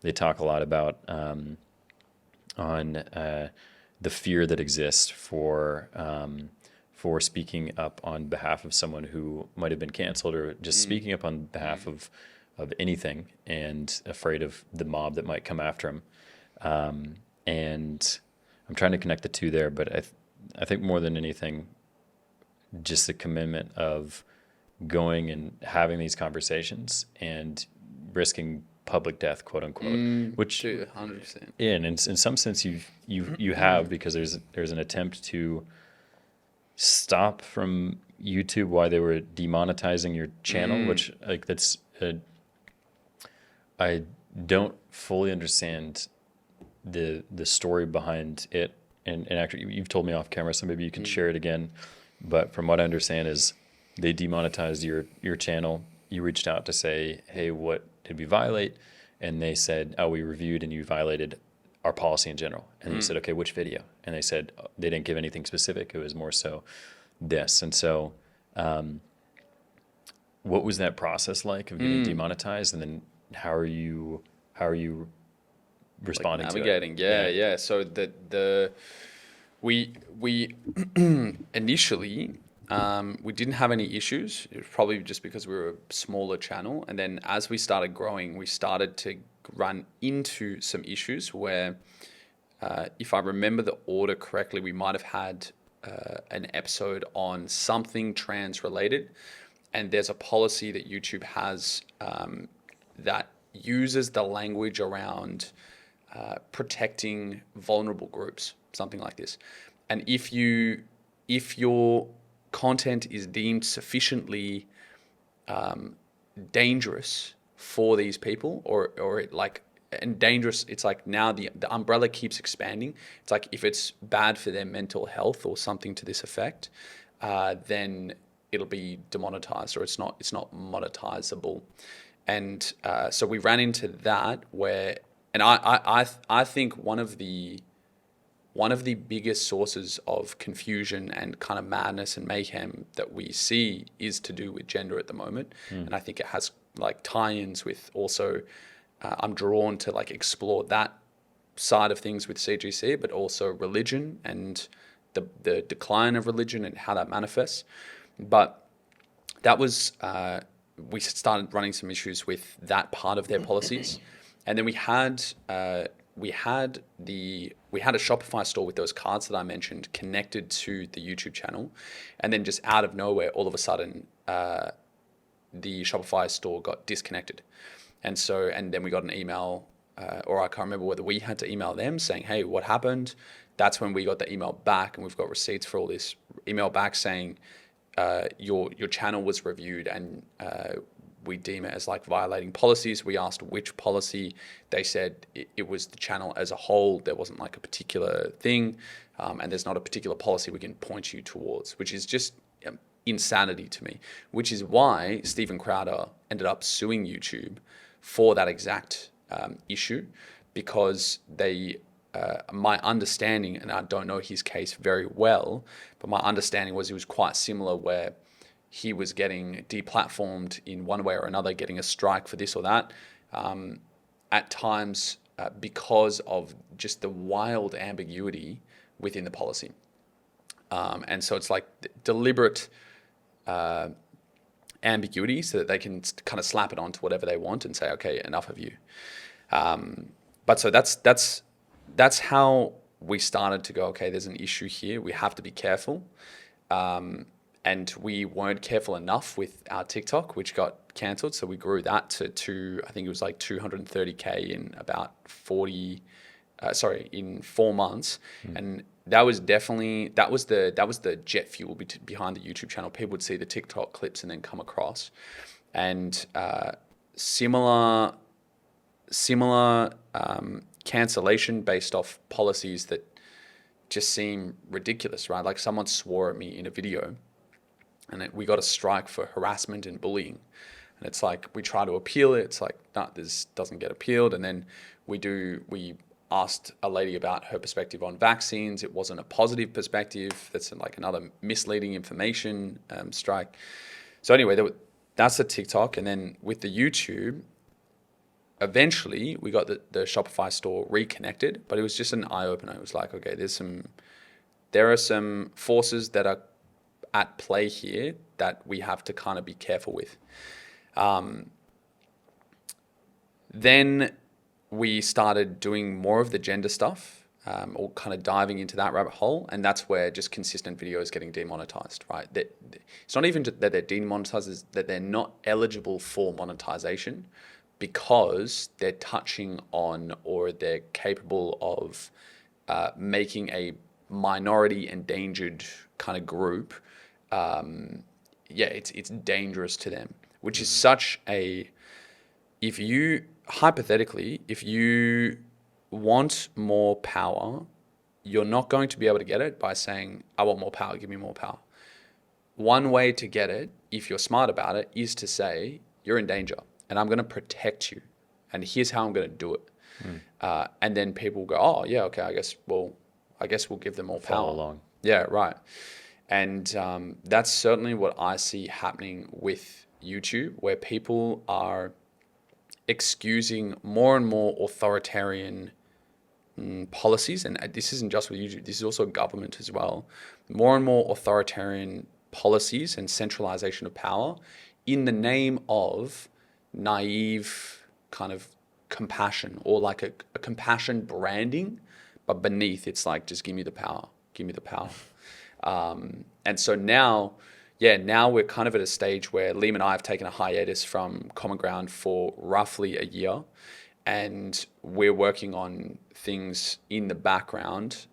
they talk a lot about on the fear that exists for speaking up on behalf of someone who might have been canceled, or just speaking up on behalf of anything, and afraid of the mob that might come after him. And I'm trying to connect the two there, but I think more than anything, just the commitment of going and having these conversations and risking public death, quote unquote, which Dude, 100%. yeah, and in some sense you have, because there's an attempt to stop from YouTube why they were demonetizing your channel, which like I don't fully understand the story behind it, and actually you've told me off camera, so maybe you can share it again. But from what I understand is they demonetized your channel. You reached out to say, hey, what did we violate? And they said, oh, we reviewed and you violated our policy in general. And you said, okay, which video? And they said they didn't give anything specific. It was more so this. And so what was that process like of getting demonetized? And then how are you responding Like to it? navigating, yeah. So we initially we didn't have any issues. It was probably just because we were a smaller channel, and then as we started growing, we started to run into some issues where, if I remember the order correctly, we might have had an episode on something trans related, and there's a policy that YouTube has that uses the language around protecting vulnerable groups, something like this. And if your content is deemed sufficiently dangerous for these people, or it like, and dangerous, it's like now the umbrella keeps expanding. It's like if it's bad for their mental health or something to this effect, then it'll be demonetized, or it's not monetizable. And so we ran into that where, and I think one of the biggest sources of confusion and kind of madness and mayhem that we see is to do with gender at the moment. And I think it has like tie-ins with also, I'm drawn to like explore that side of things with CGC, but also religion and the decline of religion and how that manifests. But that was, we started running some issues with that part of their policies. And then we had a Shopify store with those cards that I mentioned connected to the YouTube channel. And then just out of nowhere, all of a sudden, the Shopify store got disconnected. And then we got an email, or I can't remember whether we had to email them saying, hey, what happened? That's when we got the email back, and we've got receipts for all this email back saying your channel was reviewed, and we deem it as like violating policies. We asked which policy. They said it was the channel as a whole. There wasn't like a particular thing, and there's not a particular policy we can point you towards, which is just insanity to me. Which is why Steven Crowder ended up suing YouTube for that exact issue, because my understanding, and I don't know his case very well, but my understanding was it was quite similar, where he was getting deplatformed in one way or another, getting a strike for this or that, at times because of just the wild ambiguity within the policy. And so it's like deliberate ambiguity so that they can kind of slap it onto whatever they want and say, okay, enough of you. But so that's how we started to go, okay, there's an issue here. We have to be careful. And we weren't careful enough with our TikTok, which got cancelled. So we grew that to I think it was like 230K in about 4 months. And that was definitely, that was the jet fuel behind the YouTube channel. People would see the TikTok clips and then come across. And similar cancellation based off policies that just seem ridiculous, right? Like someone swore at me in a video, and we got a strike for harassment and bullying. And it's like, we try to appeal it. It's like, no, this doesn't get appealed. And then we asked a lady about her perspective on vaccines. It wasn't a positive perspective. That's like another misleading information strike. So anyway, that's the TikTok. And then with the YouTube, eventually we got the Shopify store reconnected, but it was just an eye-opener. It was like, okay, there are some forces that are at play here that we have to kind of be careful with. Then we started doing more of the gender stuff, or kind of diving into that rabbit hole. And that's where just consistent videos getting demonetized, right? It's not even that they're demonetized, it's that they're not eligible for monetization because they're touching on or they're capable of making a minority endangered kind of group. It's dangerous to them, which is such a, if you want more power, you're not going to be able to get it by saying, I want more power, give me more power. One way to get it, if you're smart about it, is to say, you're in danger and I'm going to protect you. And here's how I'm going to do it. And then people go, oh, yeah, okay, I guess we'll give them more power. Follow along. Yeah, right. And that's certainly what I see happening with YouTube, where people are excusing more and more authoritarian policies, and this isn't just with YouTube, this is also government as well, more and more authoritarian policies and centralization of power in the name of naive kind of compassion, or like a compassion branding, but beneath it's like, just give me the power. And so now we're kind of at a stage where Liam and I have taken a hiatus from Common Ground for roughly a year, and we're working on things in the background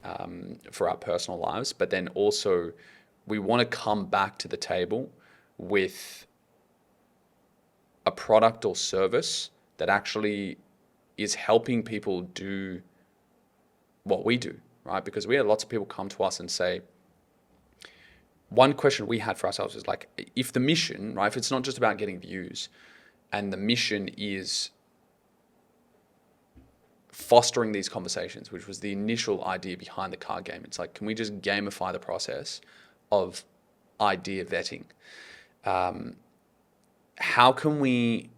for our personal lives. But then also we want to come back to the table with a product or service that actually is helping people do what we do, right? Because we had lots of people come to us and say, one question we had for ourselves is like, if the mission, right, if it's not just about getting views and the mission is fostering these conversations, which was the initial idea behind the card game. It's like, can we just gamify the process of idea vetting? How can we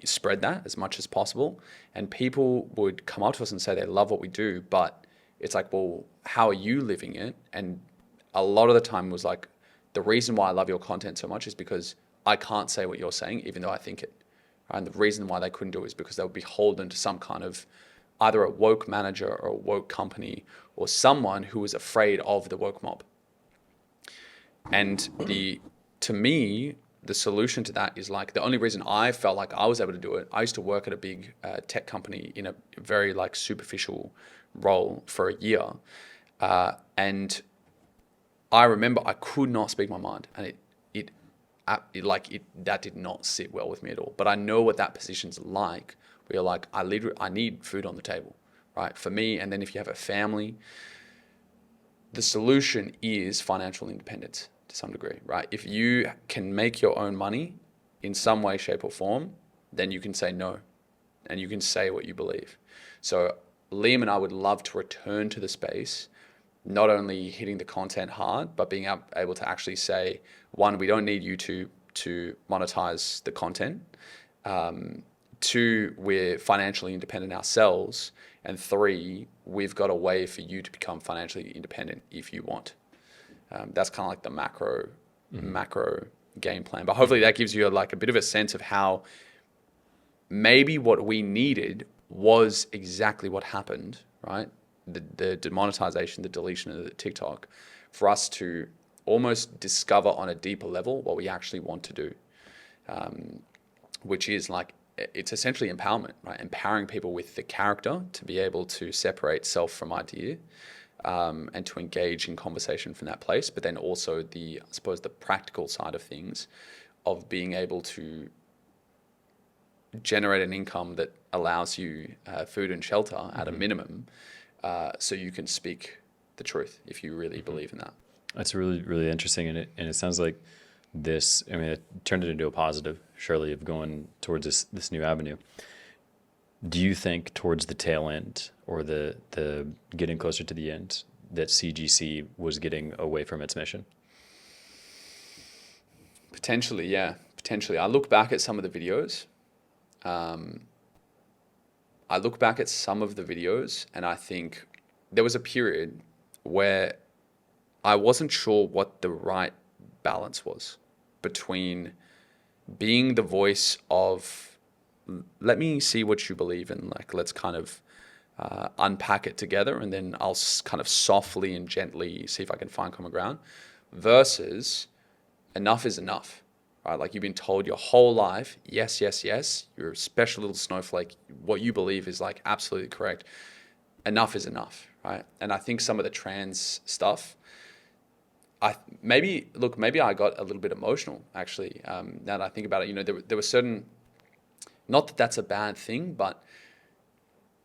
spread that as much as possible? And people would come up to us and say they love what we do, but it's like, well, how are you living it? And a lot of the time was like, the reason why I love your content so much is because I can't say what you're saying, even though I think it. And the reason why they couldn't do it is because they would be beholden to some kind of either a woke manager or a woke company or someone who was afraid of the woke mob. And to me, the solution to that is like, the only reason I felt like I was able to do it, I used to work at a big tech company in a very like superficial role for a year. And I remember I could not speak my mind, and that did not sit well with me at all. But I know what that position's like, where you're like, I need food on the table, right? For me, and then if you have a family, the solution is financial independence to some degree, right? If you can make your own money in some way, shape or form, then you can say no, and you can say what you believe. So Liam and I would love to return to the space, not only hitting the content hard, but being able to actually say, one, we don't need YouTube to monetize the content. Two, we're financially independent ourselves. And three, we've got a way for you to become financially independent if you want. That's kind of like the macro game plan. But hopefully that gives you a bit of a sense of how maybe what we needed was exactly what happened, right? The demonetization, the deletion of the TikTok, for us to almost discover on a deeper level what we actually want to do, which is like, it's essentially empowerment, right? Empowering people with the character to be able to separate self from idea, and to engage in conversation from that place. But then also the practical side of things, of being able to generate an income that allows you food and shelter at a minimum, so you can speak the truth if you really believe in that. That's really, really interesting. And it sounds like this, I mean, it turned it into a positive, surely, of going towards this new avenue. Do you think towards the tail end, or the getting closer to the end, that CGC was getting away from its mission? Potentially, yeah. Potentially. I look back at some of the videos. And I think there was a period where I wasn't sure what the right balance was between being the voice of, let me see what you believe in, like, let's kind of unpack it together, and then I'll kind of softly and gently see if I can find common ground, versus enough is enough, right? Like you've been told your whole life, yes, yes, yes, you're a special little snowflake. What you believe is like absolutely correct. Enough is enough, right? And I think some of the trans stuff, maybe I got a little bit emotional actually. Now that I think about it, there were certain, not that that's a bad thing, but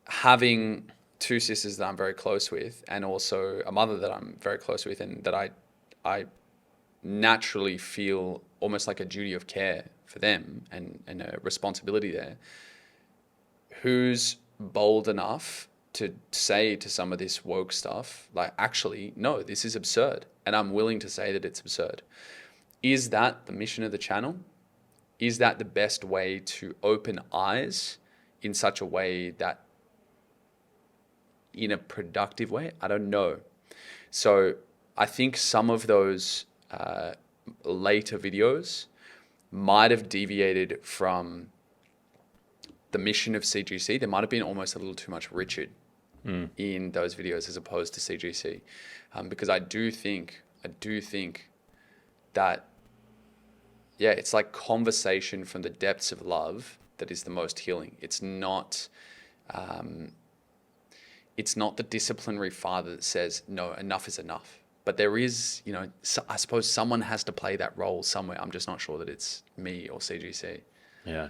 having two sisters that I'm very close with, and also a mother that I'm very close with, and that I naturally feel almost like a duty of care for them and a responsibility there. Who's bold enough to say to some of this woke stuff, like, actually, no, this is absurd, and I'm willing to say that it's absurd. Is that the mission of the channel? Is that the best way to open eyes in such a way that, in a productive way? I don't know. So I think some of those later videos might have deviated from the mission of CGC. There might have been almost a little too much Richard in those videos as opposed to CGC, because I do think that, yeah, it's like conversation from the depths of love that is the most healing. It's not the disciplinary father that says, no, enough is enough. But there is, I suppose someone has to play that role somewhere. I'm just not sure that it's me or CGC. Yeah,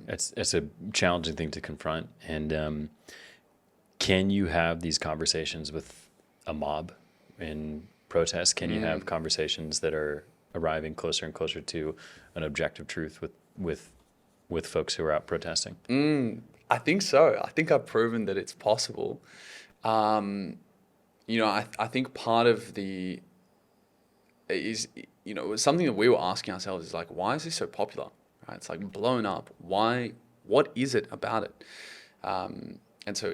it's a challenging thing to confront. And can you have these conversations with a mob in protest? Can you have conversations that are arriving closer and closer to an objective truth with folks who are out protesting? I think so. I think I've proven that it's possible. I think part of the is, something that we were asking ourselves is like, why is this so popular? Right? It's like blown up. Why? What is it about it? And so,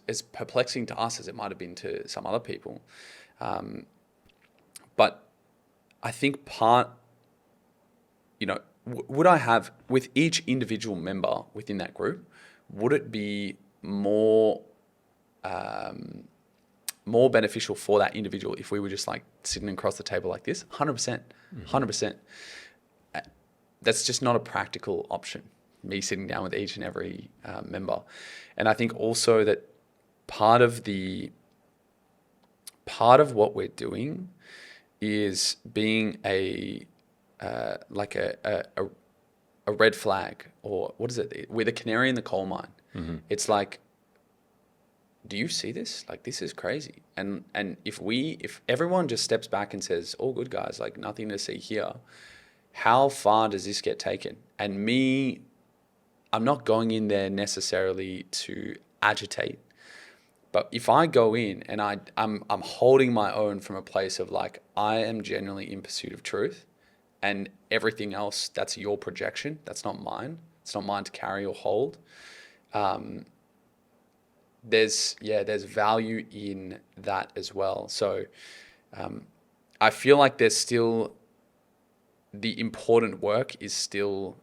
as perplexing to us as it might have been to some other people. But I think would I have, with each individual member within that group, would it be more beneficial for that individual if we were just like sitting across the table like this? 100%, 100%. That's just not a practical option, me sitting down with each and every member. And I think also that part of what we're doing is being a red flag, or what is it? We're the canary in the coal mine. It's like, do you see this? Like, this is crazy. And if everyone just steps back and says, all good guys, like nothing to see here, how far does this get taken? And I'm not going in there necessarily to agitate, but if I go in and I'm holding my own from a place of like, I am genuinely in pursuit of truth, and everything else, that's your projection. That's not mine. It's not mine to carry or hold. There's value in that as well. So I feel like there's still, the important work is still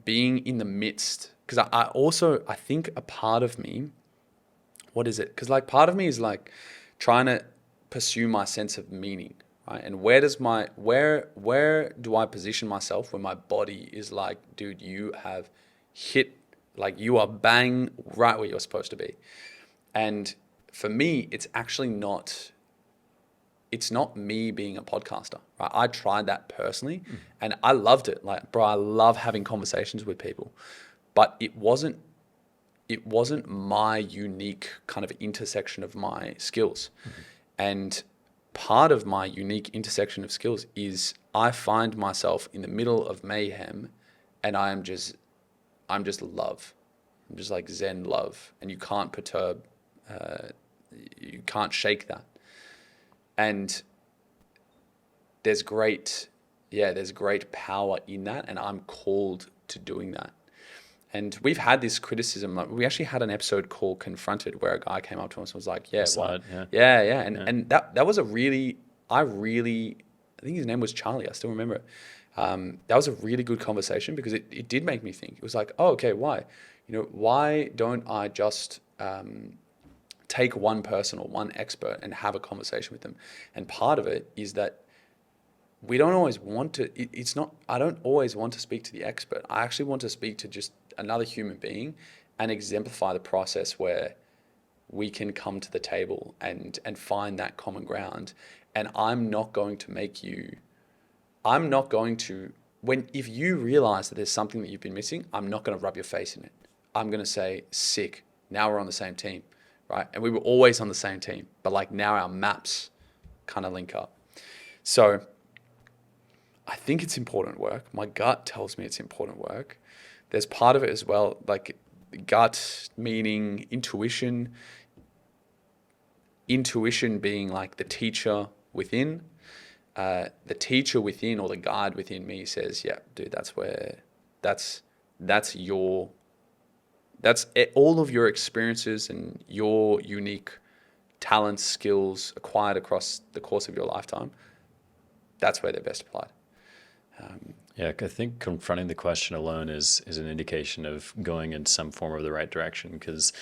being in the midst. Because I think a part of me, what is it? Because like part of me is like trying to pursue my sense of meaning. Right? And where do I position myself when my body is like, dude, you have hit, like you are bang right where you're supposed to be. And for me, it's actually not me being a podcaster. Right? I tried that personally and I loved it. Like, bro, I love having conversations with people, but it wasn't my unique kind of intersection of my skills. And part of my unique intersection of skills is I find myself in the middle of mayhem, and I'm just love. I'm just like Zen love, and you can't perturb, you can't shake that. And there's great power in that, and I'm called to doing that. And we've had this criticism. Like, we actually had an episode called Confronted where a guy came up to us and was like, yeah. And that was I think his name was Charlie. I still remember it. That was a really good conversation because it did make me think. It was like, oh, okay, why? Why don't I just take one person or one expert and have a conversation with them. And part of it is that we don't always want to, I don't always want to speak to the expert. I actually want to speak to just another human being and exemplify the process where we can come to the table and find that common ground. And if you realize that there's something that you've been missing, I'm not going to rub your face in it. I'm going to say, sick, now we're on the same team, right? And we were always on the same team, but like now our maps kind of link up. So I think it's important work. My gut tells me it's important work. There's part of it as well, like gut meaning intuition being like the teacher within. The teacher within, or the guide within me, says, yeah, dude, that's all of your experiences and your unique talents, skills acquired across the course of your lifetime. That's where they're best applied. Yeah, I think confronting the question alone is an indication of going in some form of the right direction, because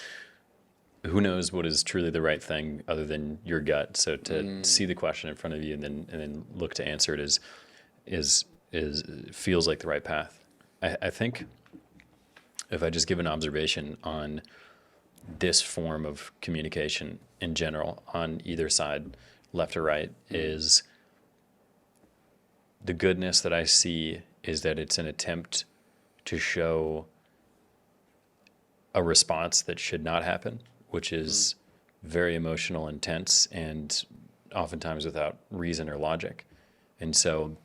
who knows what is truly the right thing other than your gut. So to see the question in front of you and then look to answer it is feels like the right path. I think if I just give an observation on this form of communication in general on either side, left or right, is the goodness that I see is that it's an attempt to show a response that should not happen, which is very emotional, intense, and oftentimes without reason or logic. And so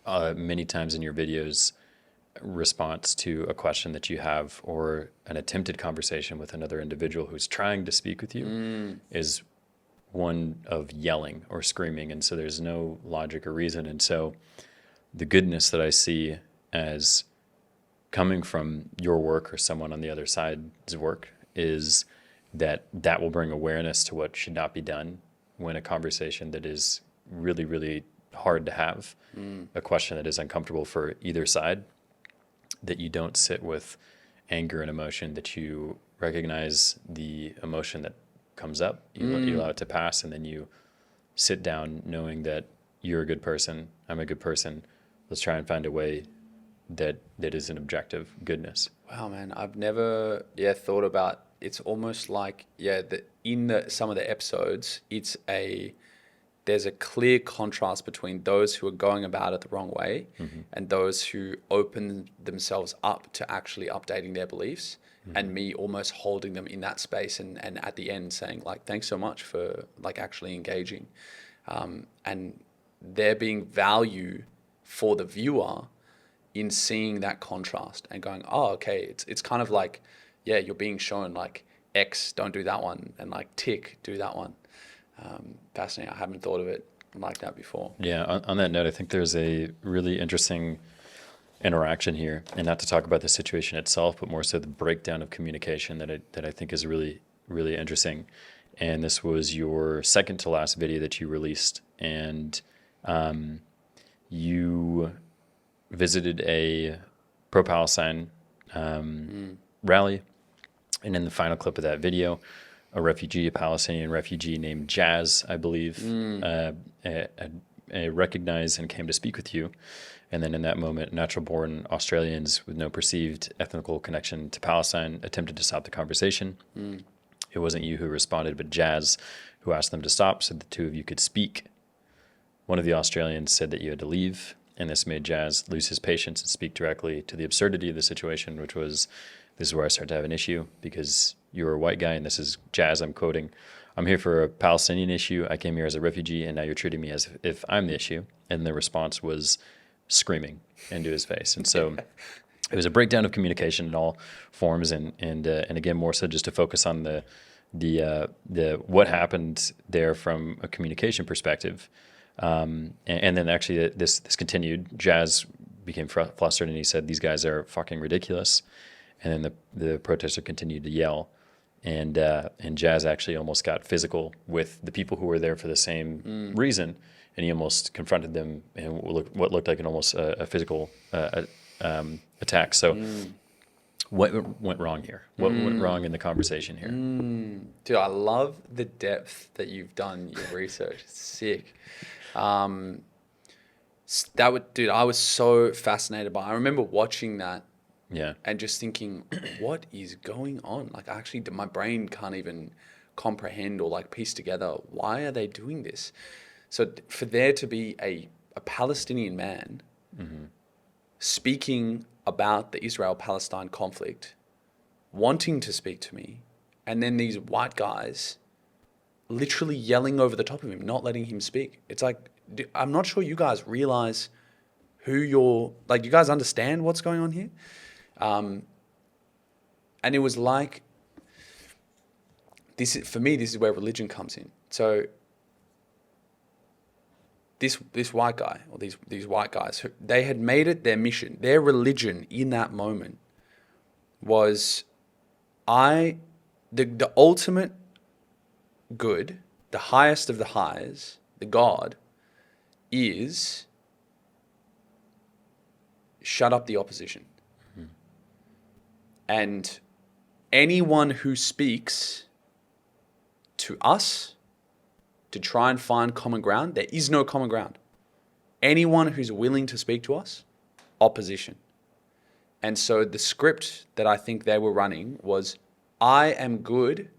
many times in your videos, response to a question that you have or an attempted conversation with another individual who's trying to speak with you is one of yelling or screaming. And so there's no logic or reason. And so the goodness that I see as coming from your work or someone on the other side's work is that will bring awareness to what should not be done when a conversation that is really, really hard to have, a question that is uncomfortable for either side, that you don't sit with anger and emotion, that you recognize the emotion that comes up, you allow it to pass, and then you sit down knowing that you're a good person, I'm a good person, let's try and find a way that is an objective goodness. Wow, man, I've never thought about, it's almost like some of the episodes, there's a clear contrast between those who are going about it the wrong way and those who open themselves up to actually updating their beliefs, and me almost holding them in that space and at the end saying like, thanks so much for like actually engaging, and there being value for the viewer in seeing that contrast and going, oh, okay, it's kind of like, you're being shown like X, don't do that one, and like tick, do that one. Fascinating. I haven't thought of it like that before. Yeah, on that note, I think there's a really interesting interaction here, and not to talk about the situation itself, but more so the breakdown of communication that I think is really, really interesting. And this was your second to last video that you released, and you visited a pro-Palestine rally, and in the final clip of that video, a Palestinian refugee named Jazz, I believe, recognized and came to speak with you. And then in that moment, natural-born Australians with no perceived ethnical connection to Palestine attempted to stop the conversation. It wasn't you who responded, but Jazz, who asked them to stop so the two of you could speak. One of the Australians said that you had to leave, and this made Jazz lose his patience and speak directly to the absurdity of the situation, which was, this is where I start to have an issue, because you're a white guy, and this is Jazz, I'm quoting, I'm here for a Palestinian issue. I came here as a refugee, and now you're treating me as if I'm the issue. And the response was screaming into his face. And so it was a breakdown of communication in all forms, and again, more so just to focus on the what happened there from a communication perspective. And then actually this continued. Jazz became flustered, and he said, these guys are fucking ridiculous. And then the protester continued to yell. And Jazz actually almost got physical with the people who were there for the same reason, and he almost confronted them in what looked like an almost a physical attack. So What went wrong here? What went wrong in the conversation here? Dude, I love the depth that you've done your research. It's sick. Dude, I was so fascinated by. I remember watching that Yeah. and just thinking, what is going on? Like, actually, my brain can't even comprehend or like piece together, why are they doing this? So for there to be a Palestinian man speaking about the Israel-Palestine conflict, wanting to speak to me, and then these white guys literally yelling over the top of him, not letting him speak. It's like, I'm not sure you guys realize who you're, like, you guys understand what's going on here? And it was like, for me, this is where religion comes in. So this white guy, or these white guys, they had made it their mission, their religion in that moment was, the ultimate good, the highest of the highs, the God, is shut up the opposition. And anyone who speaks to us to try and find common ground, there is no common ground. Anyone who's willing to speak to us, opposition. And so the script that I think they were running was, I am good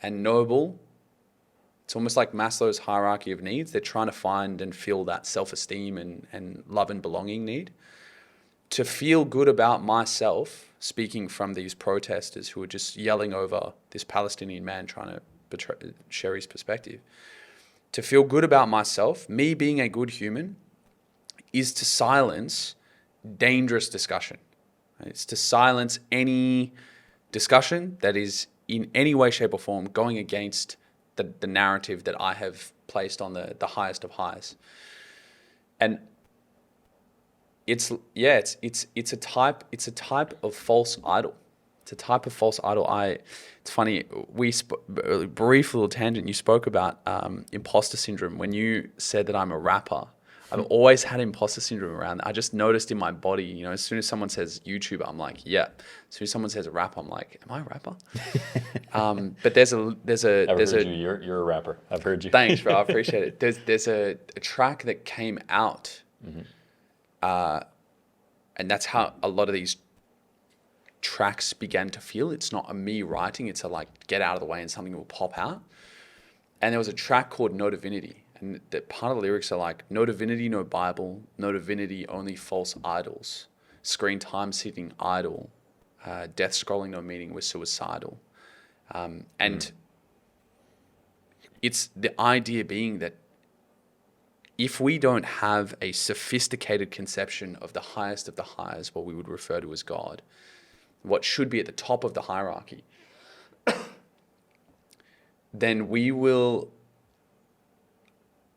and noble. It's almost like Maslow's hierarchy of needs. They're trying to find and fill that self-esteem and love and belonging need. To feel good about myself, speaking from these protesters who are just yelling over this Palestinian man trying to share his perspective, to feel good about myself, me being a good human, is to silence dangerous discussion. It's to silence any discussion that is in any way, shape, or form going against the narrative that I have placed on the highest of highs. And it's a type of false idol. It's a type of false idol. It's funny, brief little tangent, you spoke about imposter syndrome. When you said that I'm a rapper, I've always had imposter syndrome around that. I just noticed in my body, as soon as someone says YouTuber, I'm like, yeah. As soon as someone says a rapper, I'm like, am I a rapper? But there's a I've heard you. You're a rapper. I've heard you. Thanks, bro. I appreciate it. There's a track that came out, and that's how a lot of these tracks began to feel. It's not a me writing, it's a like get out of the way and something will pop out. And there was a track called No Divinity, and that part of the lyrics are like, no divinity, no Bible, no divinity, only false idols, screen time sitting idle, death scrolling, no meaning, we're suicidal. And it's the idea being that if we don't have a sophisticated conception of the highest of the highs, what we would refer to as God, what should be at the top of the hierarchy, then we will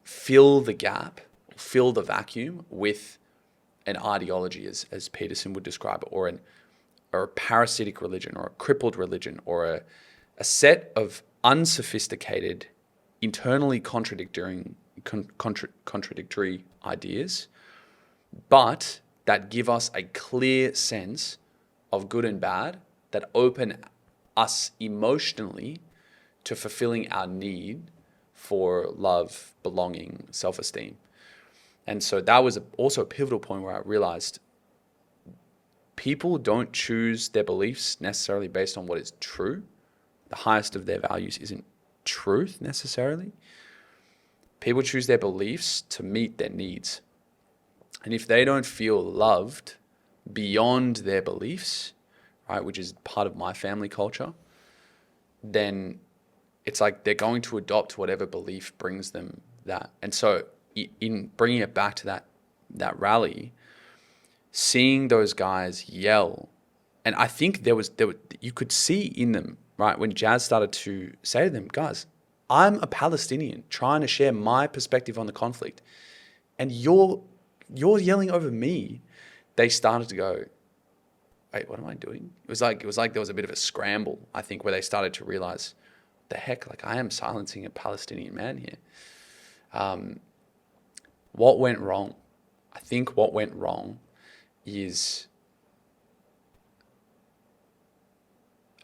fill the gap, fill the vacuum with an ideology, as Peterson would describe it, or a parasitic religion, or a crippled religion, or a set of unsophisticated, internally contradictory ideas, but that give us a clear sense of good and bad, that open us emotionally to fulfilling our need for love, belonging, self-esteem. And so that was also a pivotal point where I realized people don't choose their beliefs necessarily based on what is true. The highest of their values isn't truth necessarily. People choose their beliefs to meet their needs. And if they don't feel loved beyond their beliefs, right, which is part of my family culture, then it's like they're going to adopt whatever belief brings them that. And so in bringing it back to that rally, seeing those guys yell, and I think there was you could see in them, right, when Jazz started to say to them, guys, I'm a Palestinian trying to share my perspective on the conflict, and you're yelling over me. They started to go, wait, what am I doing? It was like there was a bit of a scramble, I think, where they started to realize, the heck, like I am silencing a Palestinian man here. What went wrong? I think what went wrong is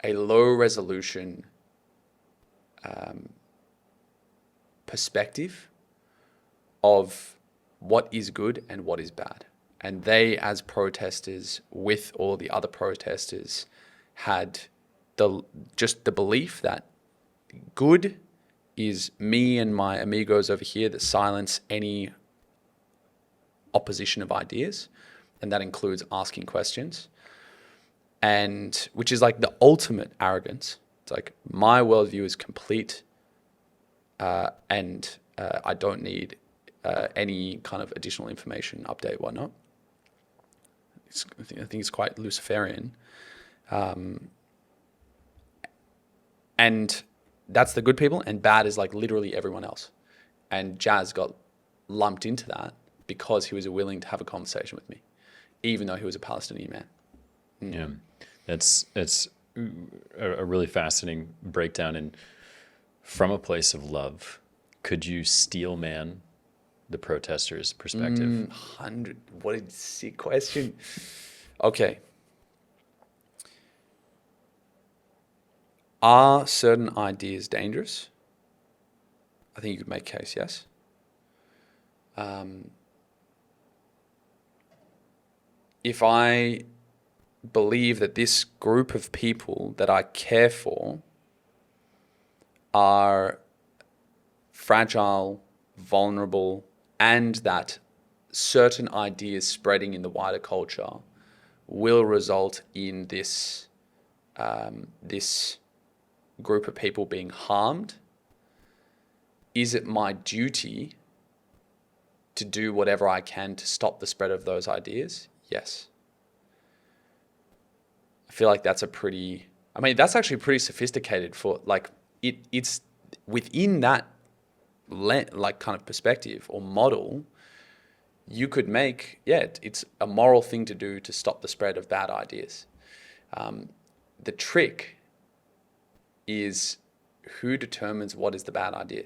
a low resolution perspective of what is good and what is bad. And they, as protesters, with all the other protesters, had just the belief that good is me and my amigos over here that silence any opposition of ideas, and that includes asking questions, and which is like the ultimate arrogance. It's like, my worldview is complete, and I don't need any kind of additional information, update, whatnot. I think it's quite Luciferian. And that's the good people, and bad is like literally everyone else. And Jazz got lumped into that because he was willing to have a conversation with me, even though he was a Palestinian man. Yeah, it's a really fascinating breakdown. And from a place of love, could you Steelman the protester's perspective? 100. What a sick question. Okay. Are certain ideas dangerous? I think you could make a case, yes. If I believe that this group of people that I care for are fragile, vulnerable, and that certain ideas spreading in the wider culture will result in this group of people being harmed, is it my duty to do whatever I can to stop the spread of those ideas? Yes. I feel like that's that's actually pretty sophisticated for, like, it's within that like kind of perspective or model, you could make, it's a moral thing to do to stop the spread of bad ideas. The trick is who determines what is the bad idea,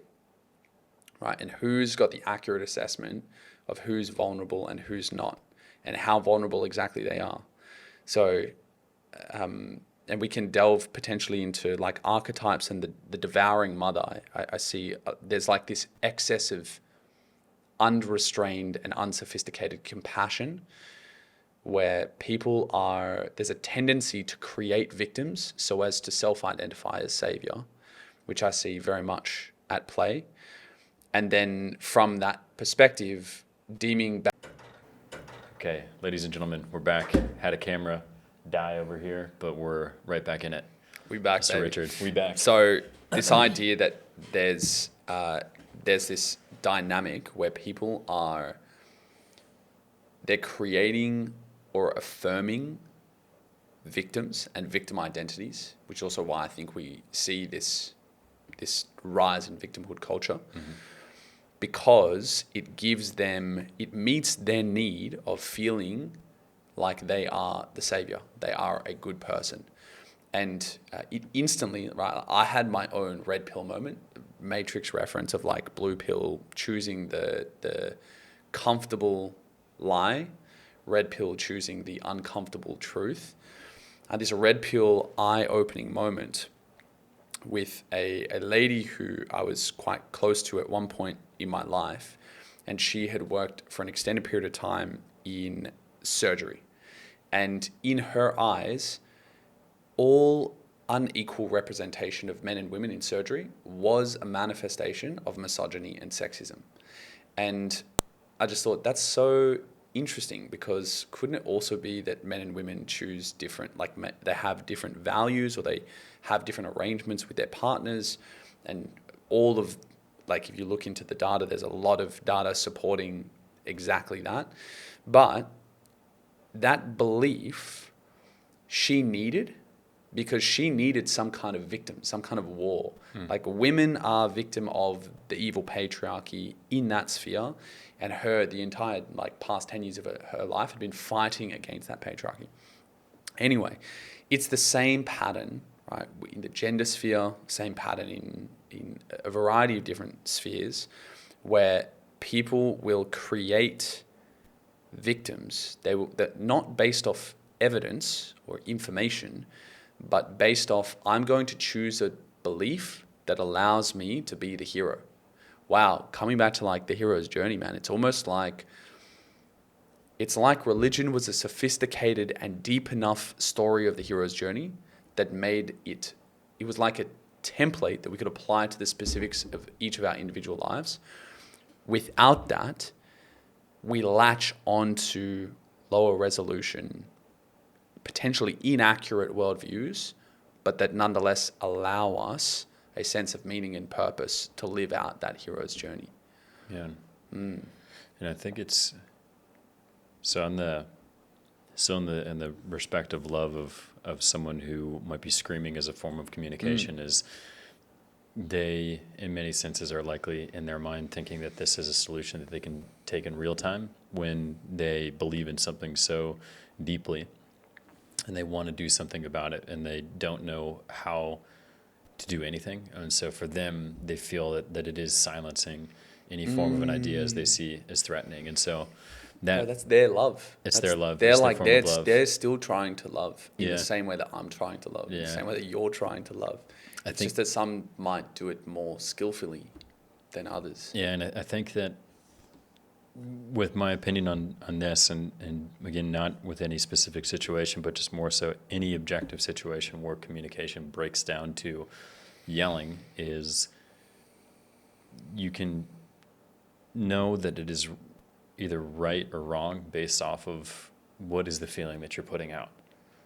right? And who's got the accurate assessment of who's vulnerable and who's not, and how vulnerable exactly they are. So, and we can delve potentially into like archetypes and the devouring mother. I see there's like this excess of unrestrained and unsophisticated compassion where there's a tendency to create victims so as to self-identify as savior, which I see very much at play. And then from that perspective, deeming back. Okay, ladies and gentlemen, we're back. Had a camera die over here, but we're right back in it. We back, Mr. baby. Richard, we back. So this idea that there's this dynamic where people they're creating or affirming victims and victim identities, which is also why I think we see this rise in victimhood culture, because it meets their need of feeling like they are the savior, they are a good person. And it instantly, right, I had my own red pill moment, Matrix reference of like blue pill choosing the comfortable lie, red pill choosing the uncomfortable truth. And this red pill eye-opening moment with a lady who I was quite close to at one point in my life, and she had worked for an extended period of time in surgery. And in her eyes, all unequal representation of men and women in surgery was a manifestation of misogyny and sexism. And I just thought that's so interesting, because couldn't it also be that men and women choose different, like they have different values, or they have different arrangements with their partners, and all of, like, if you look into the data, there's a lot of data supporting exactly that. But that belief she needed, because she needed some kind of victim, some kind of war. Like, women are victim of the evil patriarchy in that sphere, and the entire like past 10 years of her life had been fighting against that patriarchy. Anyway, it's the same pattern, right, in the gender sphere, same pattern in a variety of different spheres, where people will create victims. That not based off evidence or information. but based off, I'm going to choose a belief that allows me to be the hero. Wow, coming back to like the hero's journey, man, it's almost like, it's like religion was a sophisticated and deep enough story of the hero's journey that made it was like a template that we could apply to the specifics of each of our individual lives. Without that, we latch onto lower resolution, potentially inaccurate worldviews, but that nonetheless allow us a sense of meaning and purpose to live out that hero's journey. Yeah. And I think it's so in the respect of love of someone who might be screaming as a form of communication is they, in many senses, are likely in their mind thinking that this is a solution that they can take in real time when they believe in something so deeply and they want to do something about it and they don't know how to do anything. And so for them, they feel that it is silencing any form of an idea as they see as threatening. And so that's their love. It's their love. They're it's like their form of love. they're still trying to love in Yeah. the same way that I'm trying to love, in the same way that you're trying to love. It's just that some might do it more skillfully than others. Yeah, and I think that with my opinion on this, and again, not with any specific situation, but just more so any objective situation where communication breaks down to yelling, is you can know that it is either right or wrong based off of what is the feeling that you're putting out.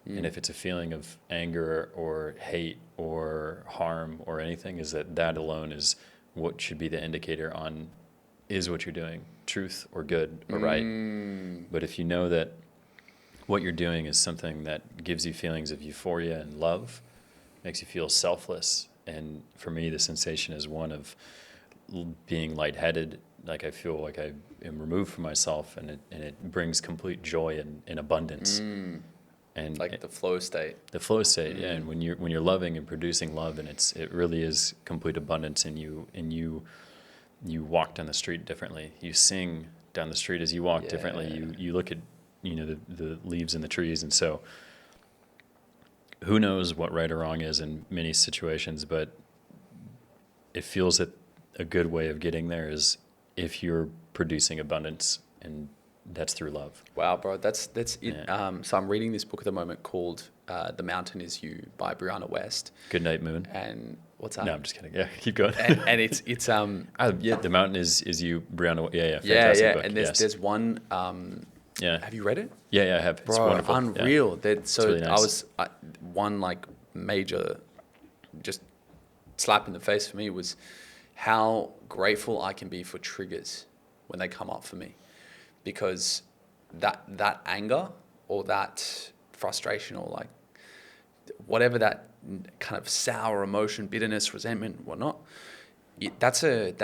And if it's a feeling of anger or hate or harm or anything, is that alone is what should be the indicator on is what you're doing truth or good or right. But if you know that what you're doing is something that gives you feelings of euphoria and love, makes you feel selfless, and for me the sensation is one of being lightheaded, like I feel like I am removed from myself, and it brings complete joy and abundance. And like the flow state. The flow state, yeah. And when you're loving and producing love, and it really is complete abundance, and you walk down the street differently. You sing down the street as you walk differently. You look at the leaves in the trees, and so who knows what right or wrong is in many situations, but it feels that a good way of getting there is if you're producing abundance, and that's through love. Wow, bro, that's it. So I'm reading this book at the moment called "The Mountain Is You" by Brianna West. Good night, Moon. And what's that? No, I'm just kidding. Yeah, keep going. and it's The Mountain Is You, Brianna. Yeah, fantastic book. And there's one. Have you read it? Yeah, I have. Bro, it's wonderful. Unreal. Yeah. So really nice. One like major, just slap in the face for me was how grateful I can be for triggers when they come up for me. Because that anger or that frustration or like whatever that kind of sour emotion, bitterness, resentment, whatnot, that's a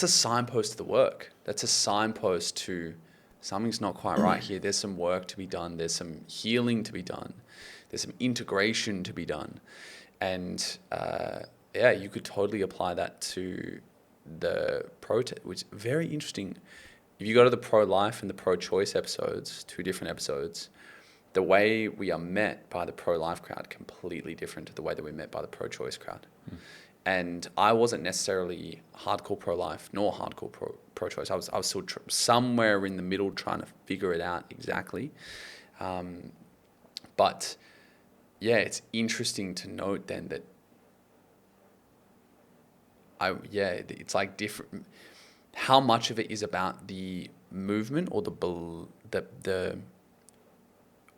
signpost to the work. That's a signpost to something's not quite right here. There's some work to be done. There's some healing to be done. There's some integration to be done, and you could totally apply that to the protest, which is very interesting. If you go to the pro-life and the pro-choice episodes, 2 different episodes, the way we are met by the pro-life crowd completely different to the way that we're met by the pro-choice crowd. And I wasn't necessarily hardcore pro-life nor hardcore pro-choice. I was still somewhere in the middle trying to figure it out exactly. But yeah, it's interesting to note then that it's like different. How much of it is about the movement or the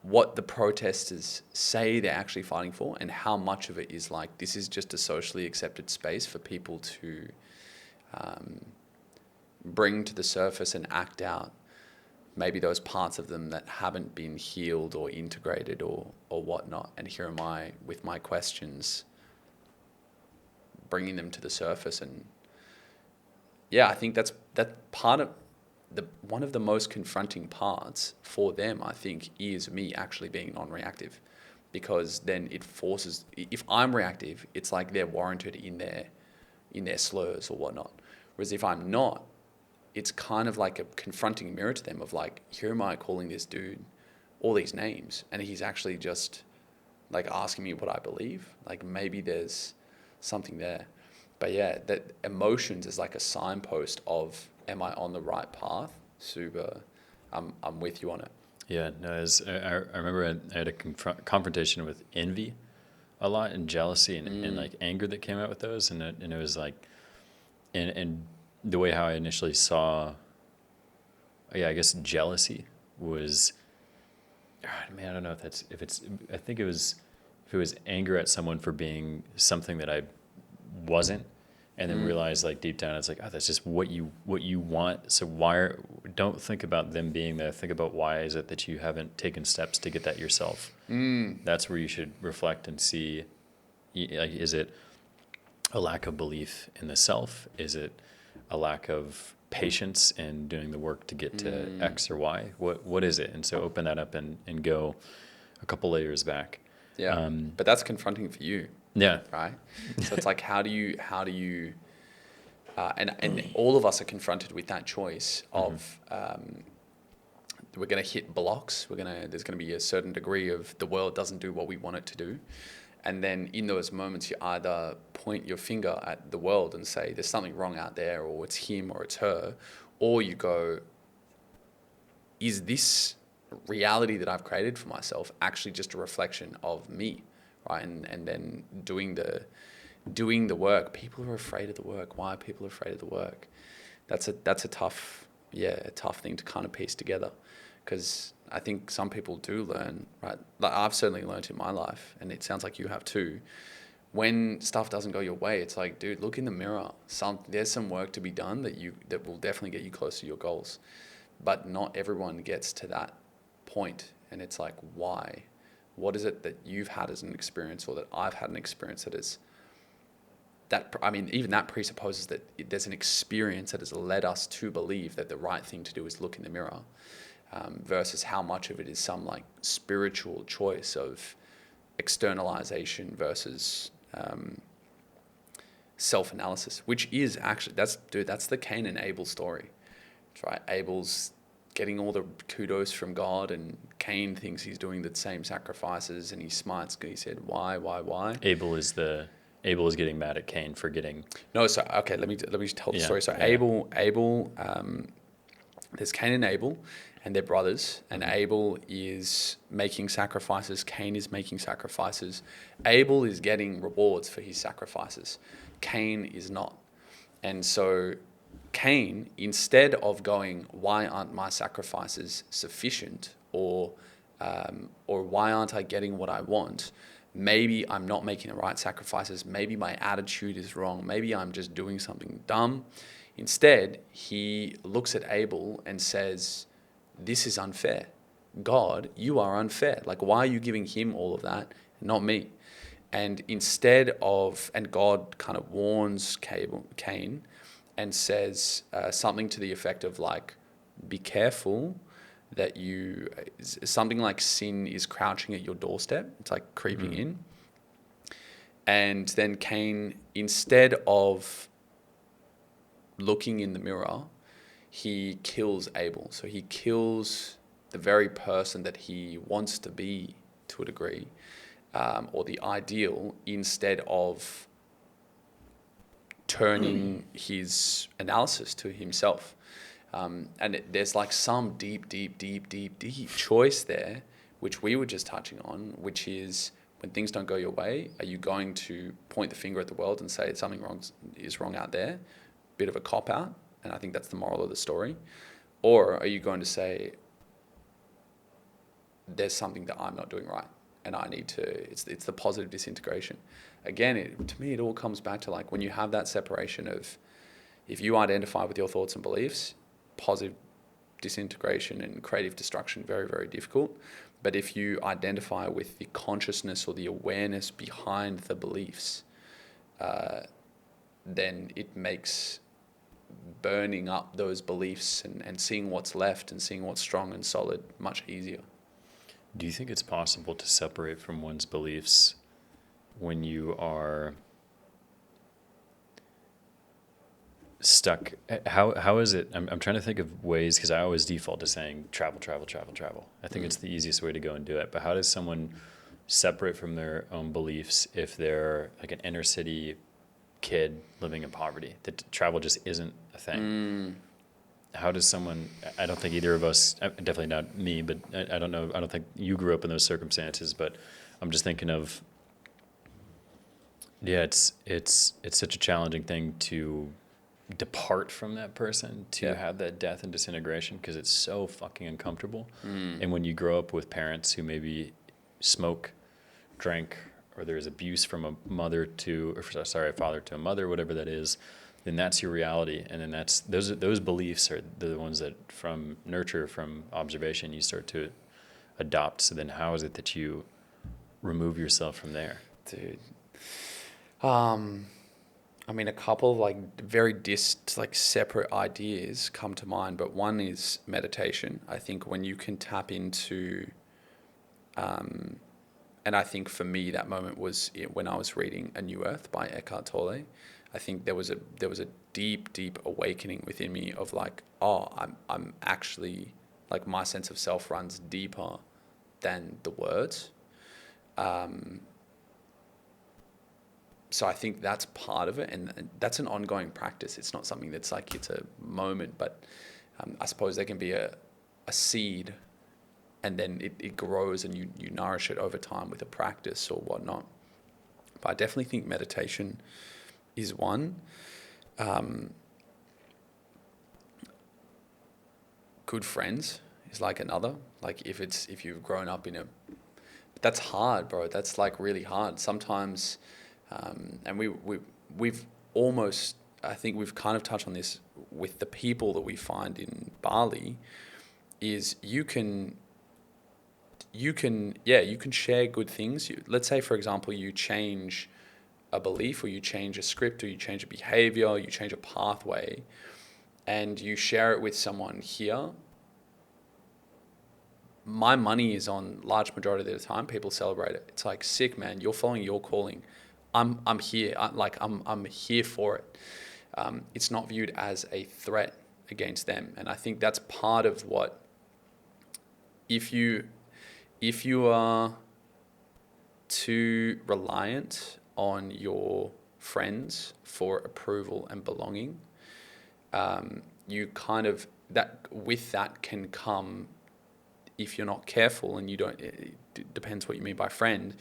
what the protesters say they're actually fighting for, and how much of it is like this is just a socially accepted space for people to bring to the surface and act out maybe those parts of them that haven't been healed or integrated or whatnot. And here am I with my questions, bringing them to the surface. And yeah, I think that's part of one of the most confronting parts for them, I think, is me actually being non-reactive, because then it forces, if I'm reactive, it's like they're warranted in their slurs or whatnot. Whereas if I'm not, it's kind of like a confronting mirror to them of like, here am I calling this dude all these names, and he's actually just like asking me what I believe. Like maybe there's something there. But yeah, that emotions is like a signpost of, am I on the right path? Super, I'm with you on it. Yeah, no, I remember I had a confrontation with envy a lot, and jealousy, and like anger that came out with those, and it was like, and the way how I initially saw, yeah, I guess jealousy was, God, man, I don't know if it's, I think it was, if it was anger at someone for being something that I wasn't, and then realize like deep down it's like, oh, that's just what you want. So don't think about them being there. Think about why is it that you haven't taken steps to get that yourself. That's where you should reflect and see, like, is it a lack of belief in the self? Is it a lack of patience in doing the work to get to X or Y? What is it? And so open that up and go a couple layers back. Yeah, but that's confronting for you. Yeah. Right. So it's like, how do you, and all of us are confronted with that choice of, we're going to hit blocks. There's going to be a certain degree of the world doesn't do what we want it to do. And then in those moments, you either point your finger at the world and say, there's something wrong out there, or it's him or it's her, or you go, is this reality that I've created for myself actually just a reflection of me? Right, and then doing the work. People are afraid of the work. Why are people afraid of the work? That's a tough thing to kind of piece together, because I think some people do learn, right? Like I've certainly learned in my life, and it sounds like you have too. When stuff doesn't go your way, it's like, dude, look in the mirror. There's some work to be done that will definitely get you close to your goals, but not everyone gets to that point, and it's like, why? What is it that you've had as an experience, or that I've had an experience that is that? I mean, even that presupposes that there's an experience that has led us to believe that the right thing to do is look in the mirror, versus how much of it is some like spiritual choice of externalization versus self-analysis, which is actually, that's the Cain and Abel story. That's right. Abel's getting all the kudos from God, and Cain thinks he's doing the same sacrifices, and he smites. He said, "Why? Abel is getting mad at Cain for getting. No, so okay, let me tell the story. So Abel, there's Cain and Abel, and they're brothers, and Abel is making sacrifices. Cain is making sacrifices. Abel is getting rewards for his sacrifices. Cain is not, and so Cain, instead of going, why aren't my sacrifices sufficient, or why aren't I getting what I want? Maybe I'm not making the right sacrifices. Maybe my attitude is wrong. Maybe I'm just doing something dumb. Instead, he looks at Abel and says, this is unfair. God, you are unfair. Like, why are you giving him all of that and not me? And and God kind of warns Cain, and says something to the effect of like, be careful that something like sin is crouching at your doorstep. It's like creeping in. And then Cain, instead of looking in the mirror, he kills Abel. So he kills the very person that he wants to be to a degree, or the ideal, instead of turning his analysis to himself. There's like some deep choice there, which we were just touching on, which is, when things don't go your way, are you going to point the finger at the world and say something is wrong out there? Bit of a cop-out, and I think that's the moral of the story. Or are you going to say, there's something that I'm not doing right, and I need to, it's the positive disintegration. Again, to me, it all comes back to like, when you have that separation of, if you identify with your thoughts and beliefs, positive disintegration and creative destruction, very, very difficult. But if you identify with the consciousness or the awareness behind the beliefs, then it makes burning up those beliefs and seeing what's left and seeing what's strong and solid much easier. Do you think it's possible to separate from one's beliefs when you are stuck? How is it? I'm trying to think of ways, because I always default to saying travel. I think it's the easiest way to go and do it. But how does someone separate from their own beliefs if they're like an inner city kid living in poverty, that travel just isn't a thing. How does someone, I don't think either of us, definitely not me, but I don't know, I don't think you grew up in those circumstances, but I'm just thinking of, yeah, it's such a challenging thing to depart from that person, to Yeah. have that death and disintegration, because it's so fucking uncomfortable. And when you grow up with parents who maybe smoke, drink, or there's abuse from a mother to, or sorry, a father to a mother, whatever that is, then that's your reality. And then that's those beliefs are the ones that from nurture, from observation, you start to adopt. So then how is it that you remove yourself from there? Dude. I mean, a couple of like very like separate ideas come to mind, but one is meditation. I think when you can tap into, and I think for me that moment was when I was reading A New Earth by Eckhart Tolle. I think there was a deep awakening within me of like, oh, I'm actually, like, my sense of self runs deeper than the words. So I think that's part of it, and that's an ongoing practice. It's not something that's like it's a moment, but I suppose there can be a seed, and then it grows, and you nourish it over time with a practice or whatnot. But I definitely think meditation is one. Good friends is like another. Like if you've grown up in that's hard, bro. That's like really hard. Sometimes, and we've almost, I think we've kind of touched on this with the people that we find in Bali, is you can share good things. Let's say, for example, you change a belief, or you change a script, or you change a behavior, you change a pathway, and you share it with someone here. My money is on large majority of the time people celebrate it. It's like, sick, man, you're following your calling. I'm here. I'm here for it. It's not viewed as a threat against them, and I think that's part of what, if you are too reliant on your friends for approval and belonging, you kind of, that with that can come, if you're not careful and you don't, it depends what you mean by friend,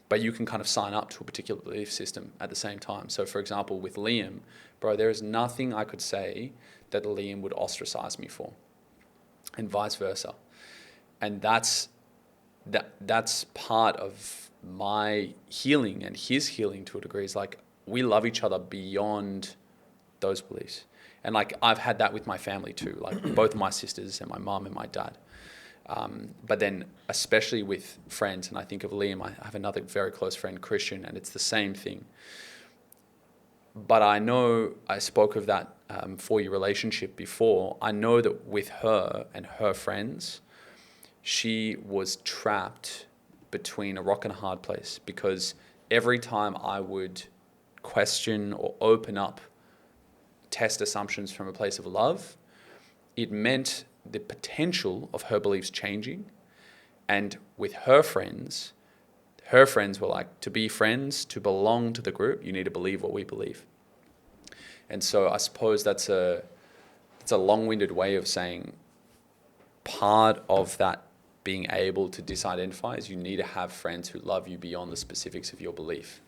but you can kind of sign up to a particular belief system at the same time. So for example, with Liam, bro, there is nothing I could say that Liam would ostracize me for, and vice versa. And that's part of my healing and his healing to a degree. Is like, we love each other beyond those beliefs. And like, I've had that with my family too, like both my sisters and my mom and my dad. But then especially with friends, and I think of Liam, I have another very close friend, Christian, and it's the same thing. But I know, I spoke of that 4-year relationship before. I know that with her and her friends, she was trapped between a rock and a hard place, because every time I would question or open up, test assumptions from a place of love, it meant the potential of her beliefs changing. And with her friends were like, to be friends, to belong to the group, you need to believe what we believe. And so I suppose that's a long-winded way of saying part of that being able to disidentify is you need to have friends who love you beyond the specifics of your belief.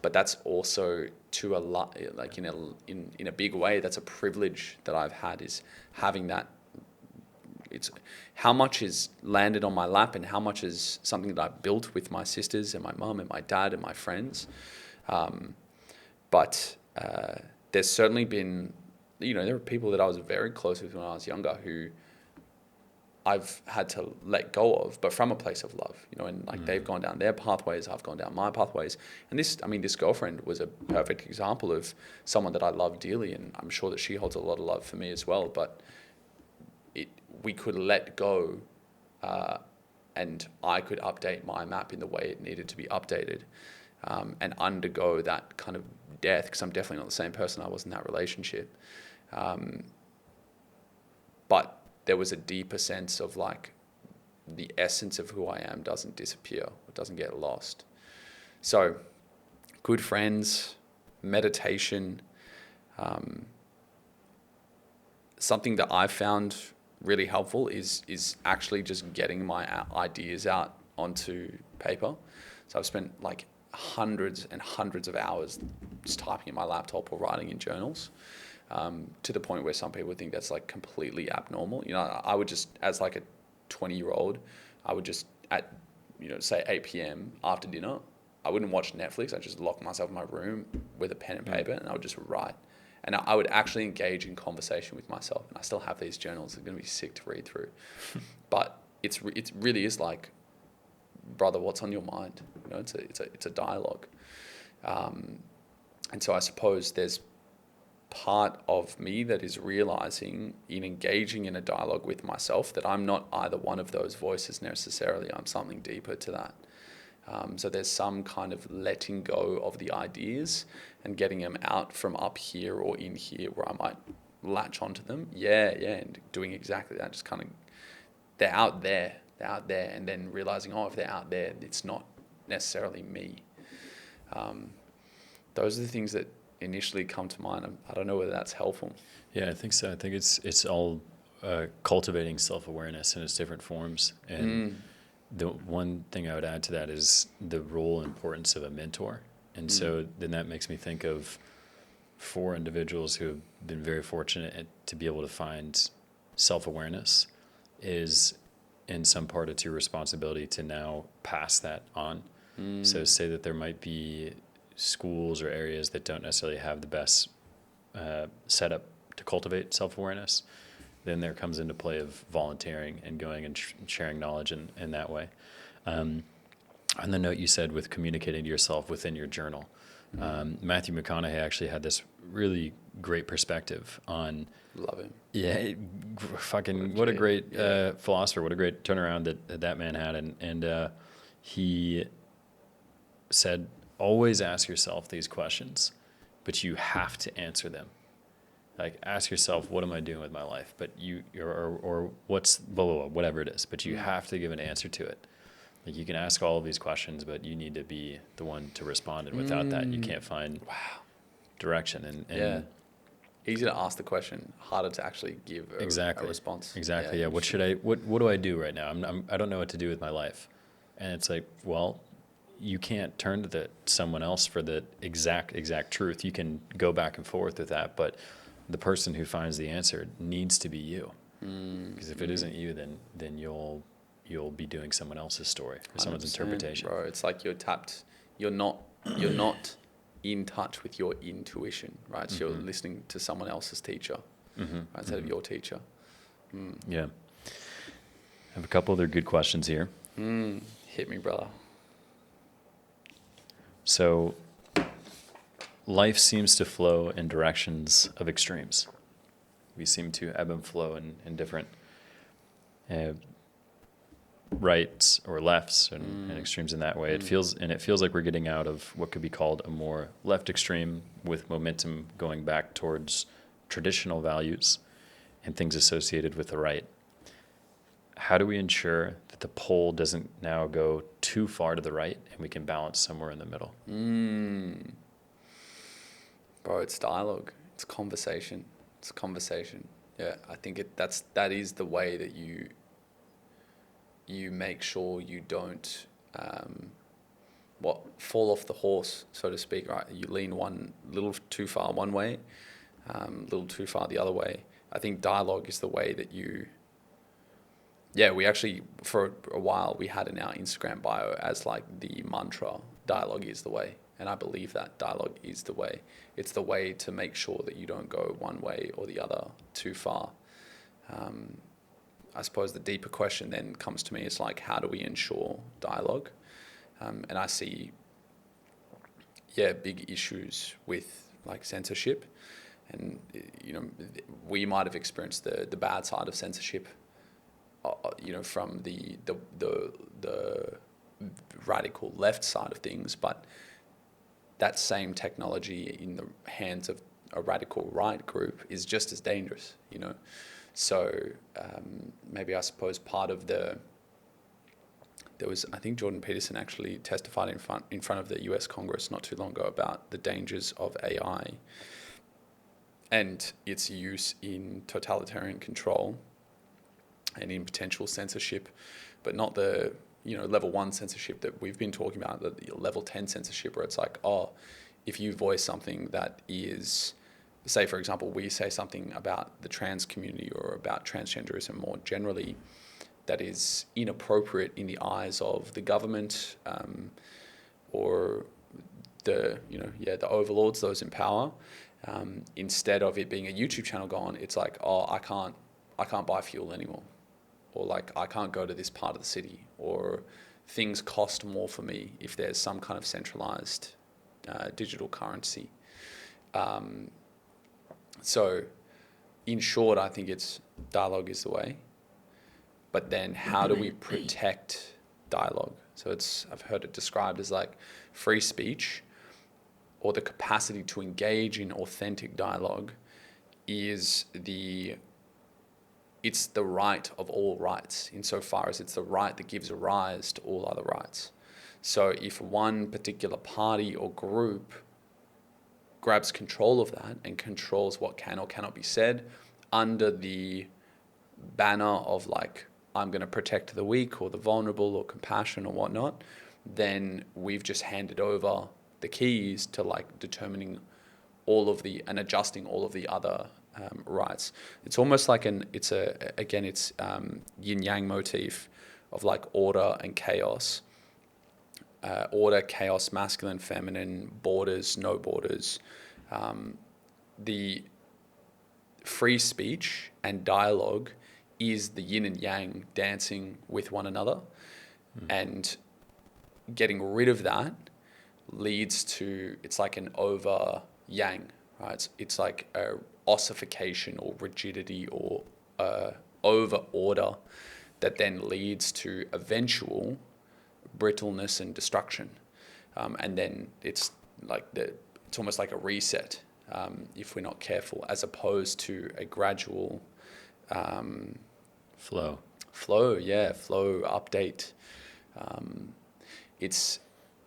But that's also to a lot, like in a big way, that's a privilege that I've had, is having that. It's how much is landed on my lap and how much is something that I built with my sisters and my mum and my dad and my friends. But there's certainly been, there are people that I was very close with when I was younger who I've had to let go of, but from a place of love, and like they've gone down their pathways, I've gone down my pathways. And this girlfriend was a perfect example of someone that I love dearly, and I'm sure that she holds a lot of love for me as well. But we could let go, and I could update my map in the way it needed to be updated, and undergo that kind of death, because I'm definitely not the same person I was in that relationship. But there was a deeper sense of like, the essence of who I am doesn't disappear, it doesn't get lost. So good friends, meditation, something that I've found really helpful is actually just getting my ideas out onto paper. So I've spent like hundreds and hundreds of hours just typing in my laptop or writing in journals, to the point where some people think that's like completely abnormal. You know, I would just, as like a 20-year-old, I would just at, you know, say 8 p.m. after dinner, I wouldn't watch Netflix. I'd just lock myself in my room with a pen and paper, and I would just write. And I would actually engage in conversation with myself. And I still have these journals. They're going to be sick to read through. But it really is like, brother, what's on your mind? You know, it's a dialogue. And so I suppose there's part of me that is realizing in engaging in a dialogue with myself that I'm not either one of those voices necessarily. I'm something deeper to that. So there's some kind of letting go of the ideas and getting them out from up here or in here where I might latch onto them. Yeah, and doing exactly that. Just kind of, they're out there, and then realizing, oh, if they're out there, it's not necessarily me. Those are the things that initially come to mind. I don't know whether that's helpful. Yeah, I think so. I think it's all cultivating self-awareness in its different forms. And the one thing I would add to that is the role and importance of a mentor. And so then that makes me think of 4 individuals who have been very fortunate to be able to find self-awareness is in some part it's your responsibility to now pass that on. So say that there might be schools or areas that don't necessarily have the best setup to cultivate self-awareness. Then there comes into play of volunteering and going and sharing knowledge in that way. On the note you said with communicating to yourself within your journal, Matthew McConaughey actually had this really great perspective on. Love him. Yeah, what a great philosopher! What a great turnaround that man had, and he said, always ask yourself these questions, but you have to answer them. Like, ask yourself, what am I doing with my life? But or what's blah, blah, blah, whatever it is. But you have to give an answer to it. Like, you can ask all of these questions, but you need to be the one to respond. And without that, you can't find direction. And easy to ask the question, harder to actually give a response. Exactly. Yeah. What do I do right now? I don't know what to do with my life. And it's like, well, you can't turn to someone else for the exact truth. You can go back and forth with that, but the person who finds the answer needs to be you. Because if it isn't you, then you'll be doing someone else's story or someone's interpretation. Bro, it's like you're not in touch with your intuition, right? So you're listening to someone else's teacher, right, instead of your teacher. Yeah. I have a couple other good questions here. Hit me, brother. So, life seems to flow in directions of extremes. We seem to ebb and flow in different rights or lefts and extremes in that way. It feels like we're getting out of what could be called a more left extreme with momentum going back towards traditional values and things associated with the right. How do we ensure that the pole doesn't now go too far to the right and we can balance somewhere in the middle? Bro, it's dialogue. It's conversation. Yeah, I think that is the way that you make sure you don't fall off the horse, so to speak, right? You lean one little too far one way, little too far the other way. I think dialogue is the way that you. Yeah, we actually, for a while, we had in our Instagram bio as like the mantra, dialogue is the way. And I believe that dialogue is the way. It's the way to make sure that you don't go one way or the other too far. I suppose the deeper question then comes to me is like, how do we ensure dialogue? And I see, big issues with like censorship. And, you know, we might have experienced the bad side of censorship, from the radical left side of things, but that same technology in the hands of a radical right group is just as dangerous, you know. So maybe I suppose part of the there was, I think Jordan Peterson actually testified in front of the US Congress not too long ago about the dangers of AI and its use in totalitarian control and in potential censorship, but not the level 1 censorship that we've been talking about, the level 10 censorship where it's like, oh, if you voice something that is, say for example, we say something about the trans community or about transgenderism more generally, that is inappropriate in the eyes of the government or the overlords, those in power. Instead of it being a YouTube channel gone, it's like, oh, I can't buy fuel anymore, or like I can't go to this part of the city, or things cost more for me if there's some kind of centralized digital currency. So, in short, I think it's dialogue is the way. But then how do we protect dialogue? So I've heard it described as like free speech, or the capacity to engage in authentic dialogue is it's the right of all rights, insofar as it's the right that gives rise to all other rights. So if one particular party or group grabs control of that and controls what can or cannot be said under the banner of like, I'm going to protect the weak or the vulnerable or compassion or whatnot, then we've just handed over the keys to like determining and adjusting all of the other rights. It's almost like it's yin yang motif of like order and chaos. Order, chaos, masculine, feminine, borders, no borders. The free speech and dialogue is the yin and yang dancing with one another. And getting rid of that leads to, it's like an over yang, right? It's like a ossification or rigidity or over order that then leads to eventual brittleness and destruction. And then it's almost like a reset if we're not careful, as opposed to a gradual flow update. It's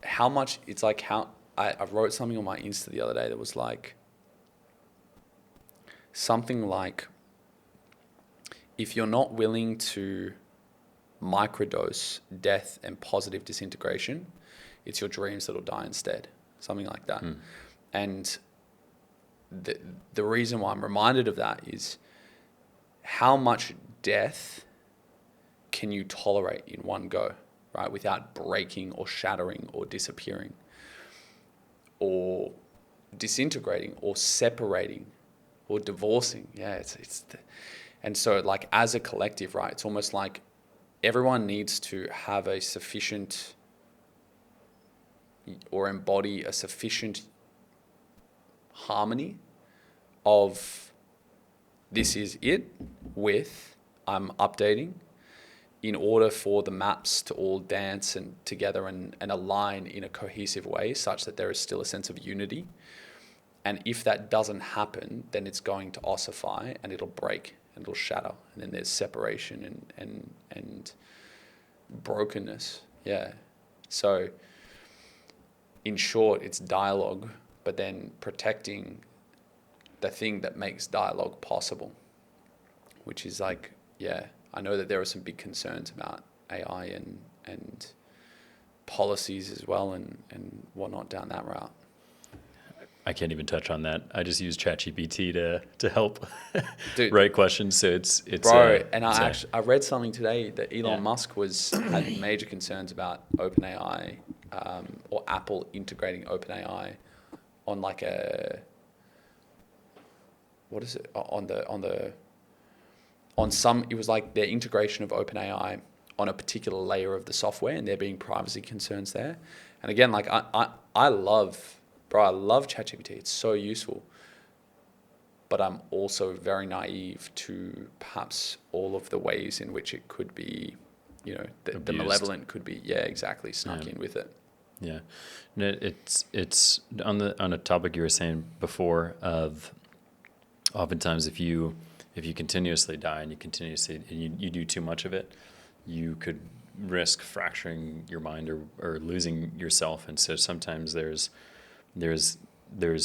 how much, it's like how I wrote something on my Insta the other day that was like something like, if you're not willing to microdose death and positive disintegration, it's your dreams that'll die instead, something like that. And the reason why I'm reminded of that is how much death can you tolerate in one go, right? Without breaking or shattering or disappearing or disintegrating or separating or divorcing. Yeah, and so like as a collective, right, it's almost like everyone needs to have a sufficient or embody a sufficient harmony of this is it with I'm updating, in order for the maps to all dance and together and align in a cohesive way such that there is still a sense of unity. And if that doesn't happen, then it's going to ossify and it'll break and it'll shatter. And then there's separation and brokenness. Yeah. So in short, it's dialogue, but then protecting the thing that makes dialogue possible, which is like, yeah, I know that there are some big concerns about AI and policies as well and whatnot down that route. I can't even touch on that. I just use ChatGPT to help Dude, write questions. So it's bro. And I read something today that Elon Musk had major concerns about OpenAI or Apple integrating OpenAI on like what is it it was like their integration of OpenAI on a particular layer of the software, and there being privacy concerns there. And again, like I love ChatGPT. It's so useful. But I'm also very naive to perhaps all of the ways in which it could be, the malevolent could be, exactly, snuck in with it. Yeah. It's on a topic you were saying before of oftentimes if you continuously die and you do too much of it, you could risk fracturing your mind or losing yourself. And so sometimes there's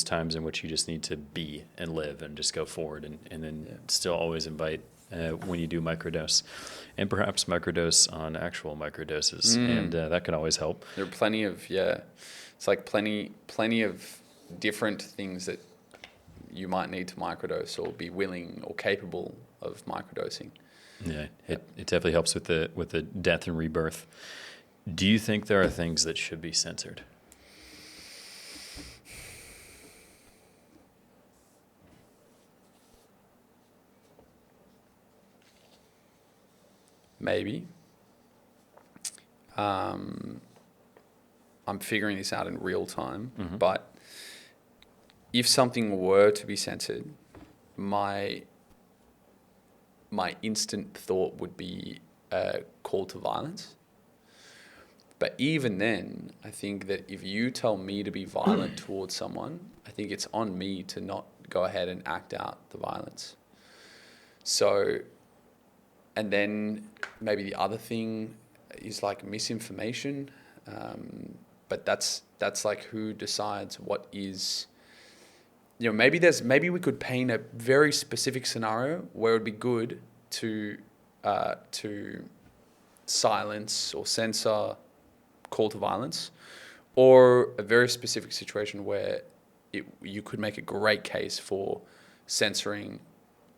times in which you just need to be and live and just go forward, and then still always invite when you do microdose, and perhaps microdose on actual microdoses, and that can always help. There are plenty of it's like plenty of different things that you might need to microdose or be willing or capable of microdosing. Yeah, it definitely helps with the death and rebirth. Do you think there are things that should be censored? Maybe. I'm figuring this out in real time, but if something were to be censored, my instant thought would be a call to violence. But even then, I think that if you tell me to be violent towards someone, I think it's on me to not go ahead and act out the violence. So, and then maybe the other thing is like misinformation. But that's like who decides what is, maybe we could paint a very specific scenario where it would be good to silence or censor call to violence, or a very specific situation where you could make a great case for censoring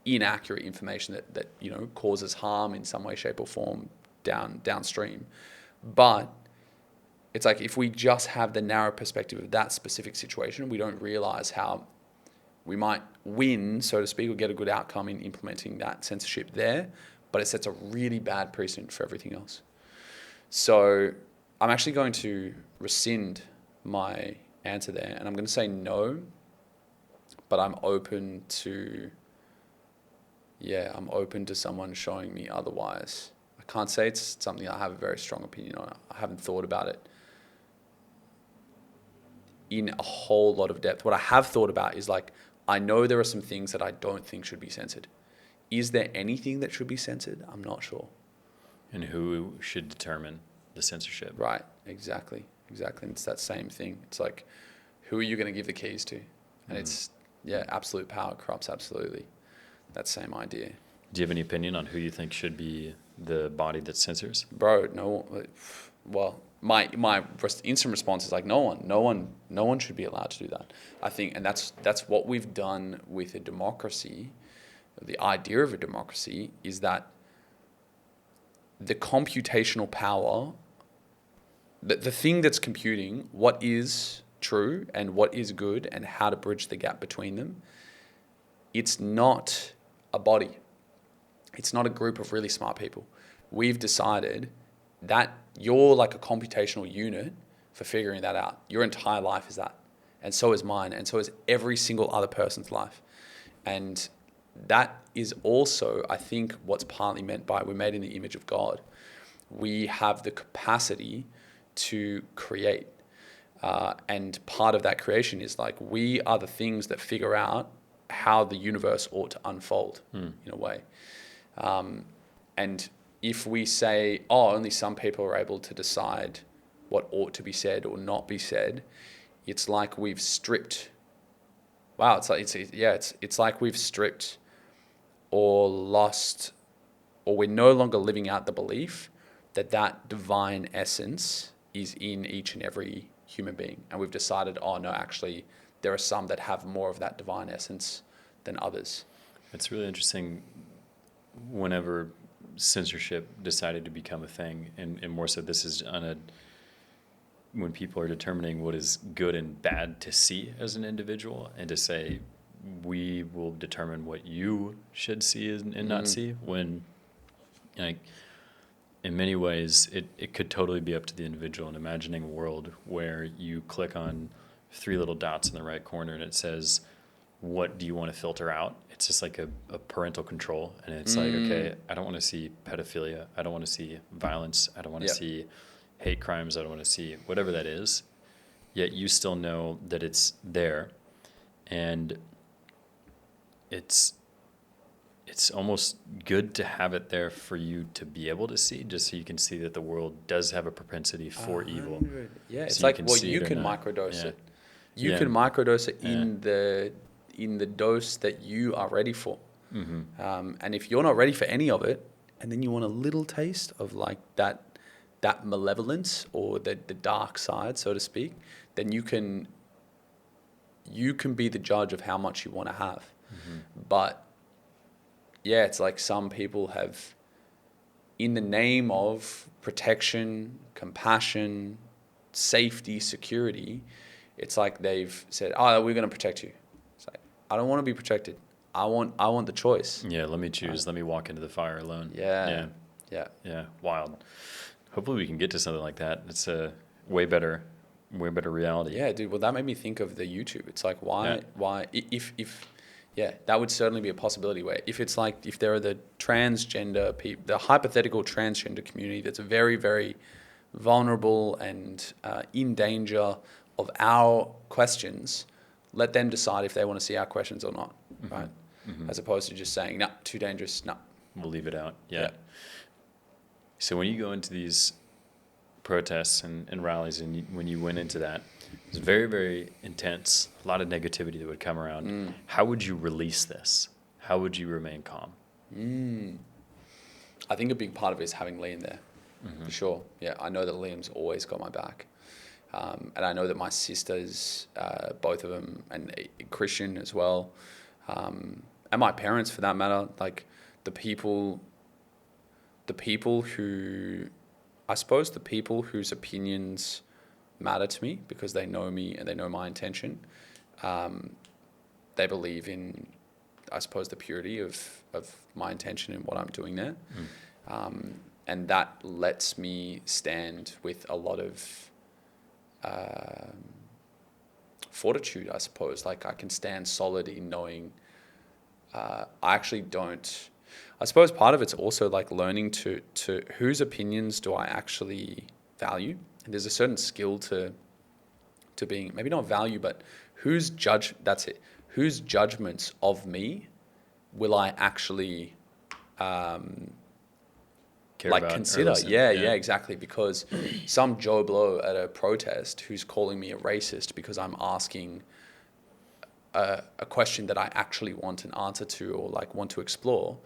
inaccurate information that causes harm in some way, shape, or form downstream. But it's like if we just have the narrow perspective of that specific situation, we don't realize how we might win, so to speak, or get a good outcome in implementing that censorship there, but it sets a really bad precedent for everything else. So I'm actually going to rescind my answer there, and I'm going to say no, but I'm open to someone showing me otherwise. I can't say it's something I have a very strong opinion on. I haven't thought about it in a whole lot of depth. What I have thought about is like, I know there are some things that I don't think should be censored. Is there anything that should be censored? I'm not sure. And who should determine the censorship? Right, exactly. And it's that same thing. It's like, who are you going to give the keys to? And it's, absolute power corrupts absolutely. That same idea. Do you have any opinion on who you think should be the body that censors? Bro, no. Well, my instant response is like no one should be allowed to do that. I think, and that's what we've done with a democracy. The idea of a democracy is that the computational power, the thing that's computing what is true and what is good and how to bridge the gap between them, it's not a body. It's not a group of really smart people. We've decided that you're like a computational unit for figuring that out. Your entire life is that. And so is mine. And so is every single other person's life. And that is also, I think, what's partly meant by we're made in the image of God. We have the capacity to create. And part of that creation is like we are the things that figure out how the universe ought to unfold in a way. And if we say, only some people are able to decide what ought to be said or not be said, it's like we've stripped. Wow, it's like we've stripped or lost, or we're no longer living out the belief that divine essence is in each and every human being. And we've decided, no, actually, there are some that have more of that divine essence than others. It's really interesting whenever censorship decided to become a thing, and more so this is when people are determining what is good and bad to see as an individual, and to say, we will determine what you should see and not see, when in many ways it could totally be up to the individual. And imagining a world where you click on 3 little dots in the right corner and it says, what do you want to filter out? It's just like a parental control. And it's like, okay, I don't want to see pedophilia. I don't want to see violence. I don't want to see hate crimes. I don't want to see whatever that is. Yet you still know that it's there. And it's it's almost good to have it there for you to be able to see, just so you can see that the world does have a propensity for evil. Yeah, it's So like, can well, see you it or can not. microdose Yeah. it. You Yeah. can microdose it Yeah. in the dose that you are ready for. Mm-hmm. And if you're not ready for any of it, and then you want a little taste of like that malevolence or the dark side, so to speak, then you can be the judge of how much you want to have. Mm-hmm. But yeah, it's like some people have, in the name of protection, compassion, safety, security, it's like they've said, "Oh, we're going to protect you." It's like, I don't want to be protected. I want the choice. Yeah, let me choose. Let me walk into the fire alone. Yeah. Yeah. Yeah. Wild. Hopefully we can get to something like that. It's a way better reality. Yeah, dude. Well, that made me think of the YouTube. It's like, Yeah. if yeah, that would certainly be a possibility where if there are the transgender people, the hypothetical transgender community that's very, very vulnerable and in danger of our questions, let them decide if they want to see our questions or not, right? Mm-hmm. As opposed to just saying, "No, too dangerous, no." We'll leave it out. Yeah. Yeah. So when you go into these protests and rallies, and when you went into that, it was very, very intense, a lot of negativity that would come around. How would you release this? How would you remain calm? I think a big part of it is having Liam there, for sure. Yeah, I know that Liam's always got my back. And I know that my sisters, both of them, and Christian as well, and my parents for that matter, like the people who, I suppose the people whose opinions matter to me because they know me and they know my intention, they believe in, I suppose, the purity of my intention and what I'm doing there. And that lets me stand with a lot of fortitude, I suppose. Like I can stand solid in knowing I actually don't. I suppose part of it's also like learning to whose opinions do I actually value. And there's a certain skill to being, maybe not value, but whose judgments of me will I actually Care like about or consider? listen? Yeah, exactly. Because some Joe Blow at a protest who's calling me a racist because I'm asking a question that I actually want an answer to or like want to explore,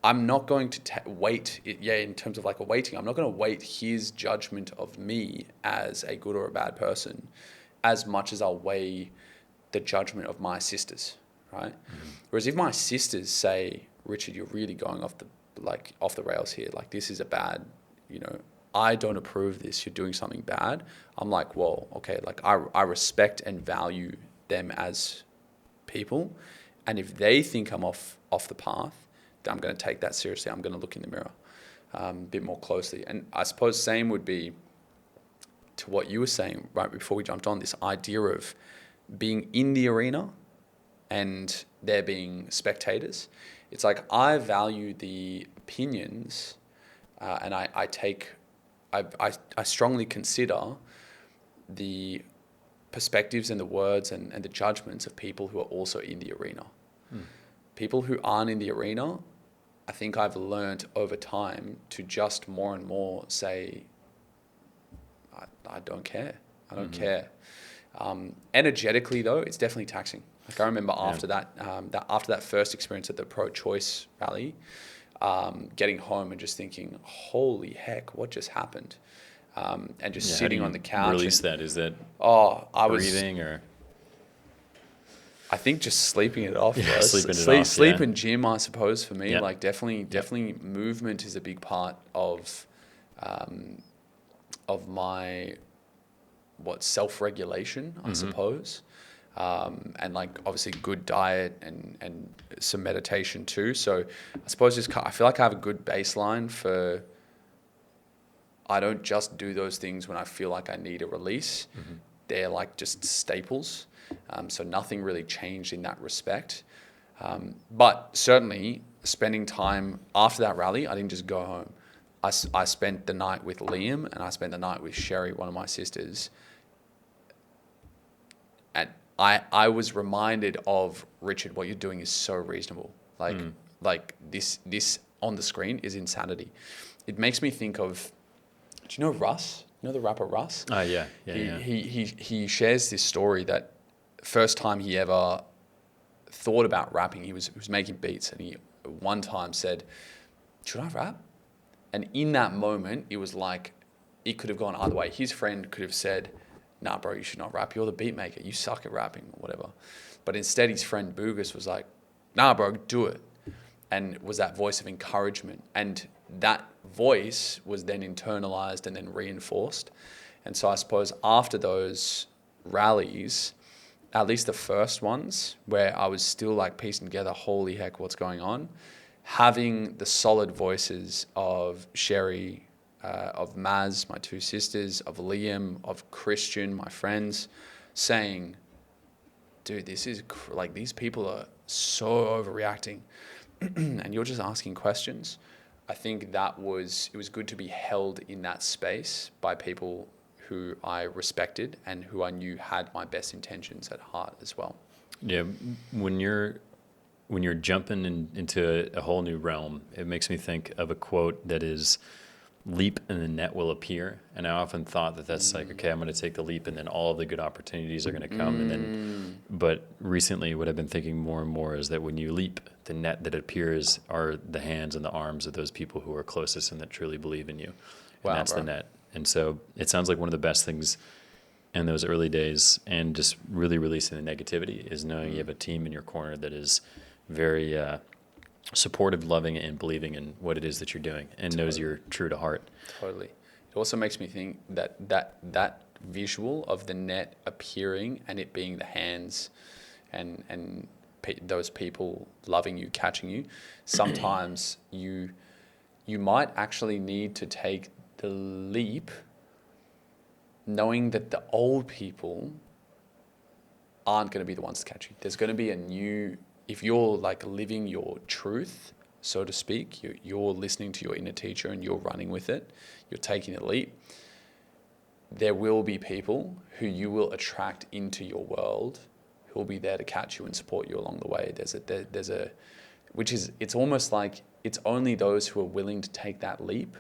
I'm not going to wait. In terms of like a weighting, I'm not going to weight his judgment of me as a good or a bad person as much as I'll weigh the judgment of my sisters, right? Whereas if my sisters say, "Richard, you're really going off the rails here. Like this is a bad, I don't approve of this. You're doing something bad." I'm like, well, okay, like I respect and value them as people, and if they think I'm off the path, I'm going to take that seriously. I'm going to look in the mirror a bit more closely. And I suppose same would be to what you were saying right before we jumped on, this idea of being in the arena and there being spectators. It's like I value the opinions and I strongly consider the perspectives and the words and the judgments of people who are also in the arena. People who aren't in the arena, I think I've learned over time to just more and more say, I don't care. I don't care. Energetically though, it's definitely taxing. Like I remember after that first experience at the pro-choice rally, getting home and just thinking, holy heck, what just happened? And just sitting on the couch. Release that? Is that breathing or? I think just sleeping it off. Yeah, Sleep and gym, I suppose, for me. Yep. Like definitely movement is a big part of my self-regulation, I suppose. And like obviously good diet and some meditation too. So I suppose I feel like I have a good baseline for. I don't just do those things when I feel like I need a release. They're like just staples. So nothing really changed in that respect. But certainly spending time after that rally, I didn't just go home. I spent the night with Liam and I spent the night with Sherry, one of my sisters. And I was reminded of, Richard, what you're doing is so reasonable. Like this on the screen is insanity. It makes me think of, do you know Russ? You know the rapper Russ? Yeah. He shares this story that first time he ever thought about rapping, he was making beats, and he one time said, should I rap? And in that moment, it was like, it could have gone either way. His friend could have said, nah, bro, you should not rap. You're the beat maker. You suck at rapping, or whatever. But instead, his friend Boogus was like, nah, bro, do it. And was that voice of encouragement. And that voice was then internalized and then reinforced. And so I suppose after those rallies, at least the first ones, where I was still like piecing together, holy heck, what's going on? Having the solid voices of Sherry, of Maz, my two sisters, of Liam, of Christian, my friends, saying, dude, this is like, these people are so overreacting and you're just asking questions. I think it was good to be held in that space by people who I respected and who I knew had my best intentions at heart as well. Yeah, when you're jumping into a whole new realm, it makes me think of a quote that is, leap and the net will appear. And I often thought that that's like, okay, I'm going to take the leap and then all of the good opportunities are going to come. And then, but recently what I've been thinking more and more is that when you leap, the net that appears are the hands and the arms of those people who are closest and that truly believe in you. And that's the net. And so it sounds like one of the best things in those early days, and just really releasing the negativity, is knowing you have a team in your corner that is very supportive, loving, and believing in what it is that you're doing, and knows you're true to heart. Totally. It also makes me think that visual of the net appearing and it being the hands and those people loving you, catching you, sometimes you might actually need to take the leap knowing that the old people aren't going to be the ones to catch you. There's going to be a new... If you're like living your truth, so to speak, you're listening to your inner teacher and you're running with it, you're taking a leap, there will be people who you will attract into your world who will be there to catch you and support you along the way. It's almost like it's only those who are willing to take that leap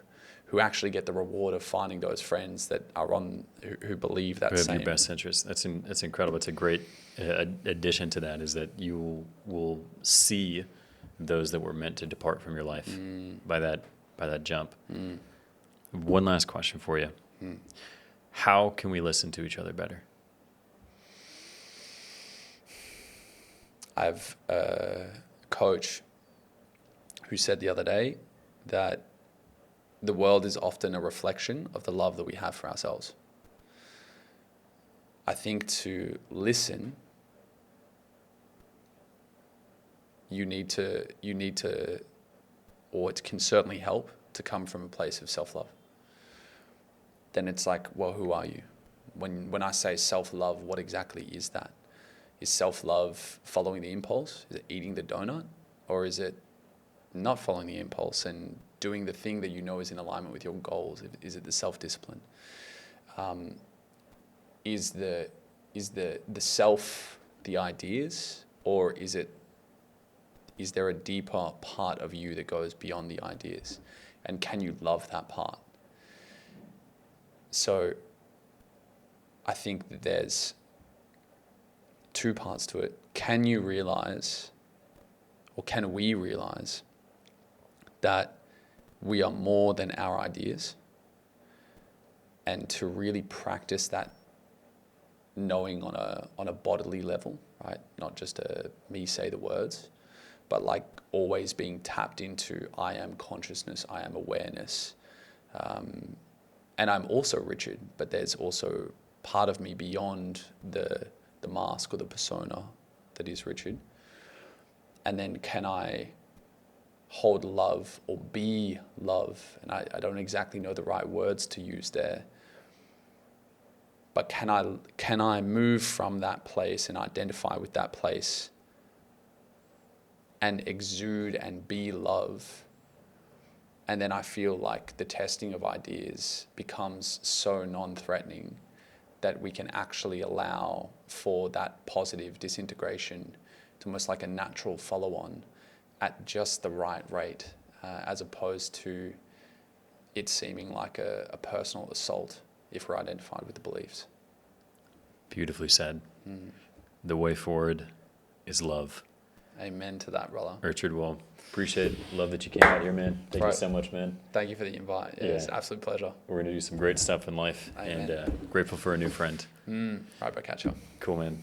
who actually get the reward of finding those friends that are who believe that same. Your best interest. That's incredible. It's a great addition to that, is that you will see those that were meant to depart from your life by that jump. One last question for you. How can we listen to each other better? I have a coach who said the other day that the world is often a reflection of the love that we have for ourselves. I think to listen, you need to, or it can certainly help to come from a place of self-love. Then it's like, well, who are you? When I say self-love, what exactly is that? Is self-love following the impulse? Is it eating the donut? Or is it not following the impulse and doing the thing that you know is in alignment with your goals? Is it the self-discipline? Is the self the ideas, or is there a deeper part of you that goes beyond the ideas? And can you love that part? So I think that there's two parts to it. Can you realize, or can we realize, that we are more than our ideas, and to really practice that knowing on a bodily level, right? Not just me say the words, but like always being tapped into, I am consciousness, I am awareness, and I'm also Richard, but there's also part of me beyond the mask or the persona that is Richard. And then can I hold love or be love? And I don't exactly know the right words to use there, but can I move from that place and identify with that place and exude and be love? And then I feel like the testing of ideas becomes so non-threatening that we can actually allow for that positive disintegration to almost like a natural follow-on at just the right rate, as opposed to it seeming like a personal assault if we're identified with the beliefs. Beautifully said. The way forward is love. Amen to that, brother. Richard, well, love that you came out here, man. Thank you so much, man. Thank you for the invite. Yeah, it's an absolute pleasure. We're going to do some great stuff in life. Amen. And grateful for a new friend. Right, back catch you. Cool, man.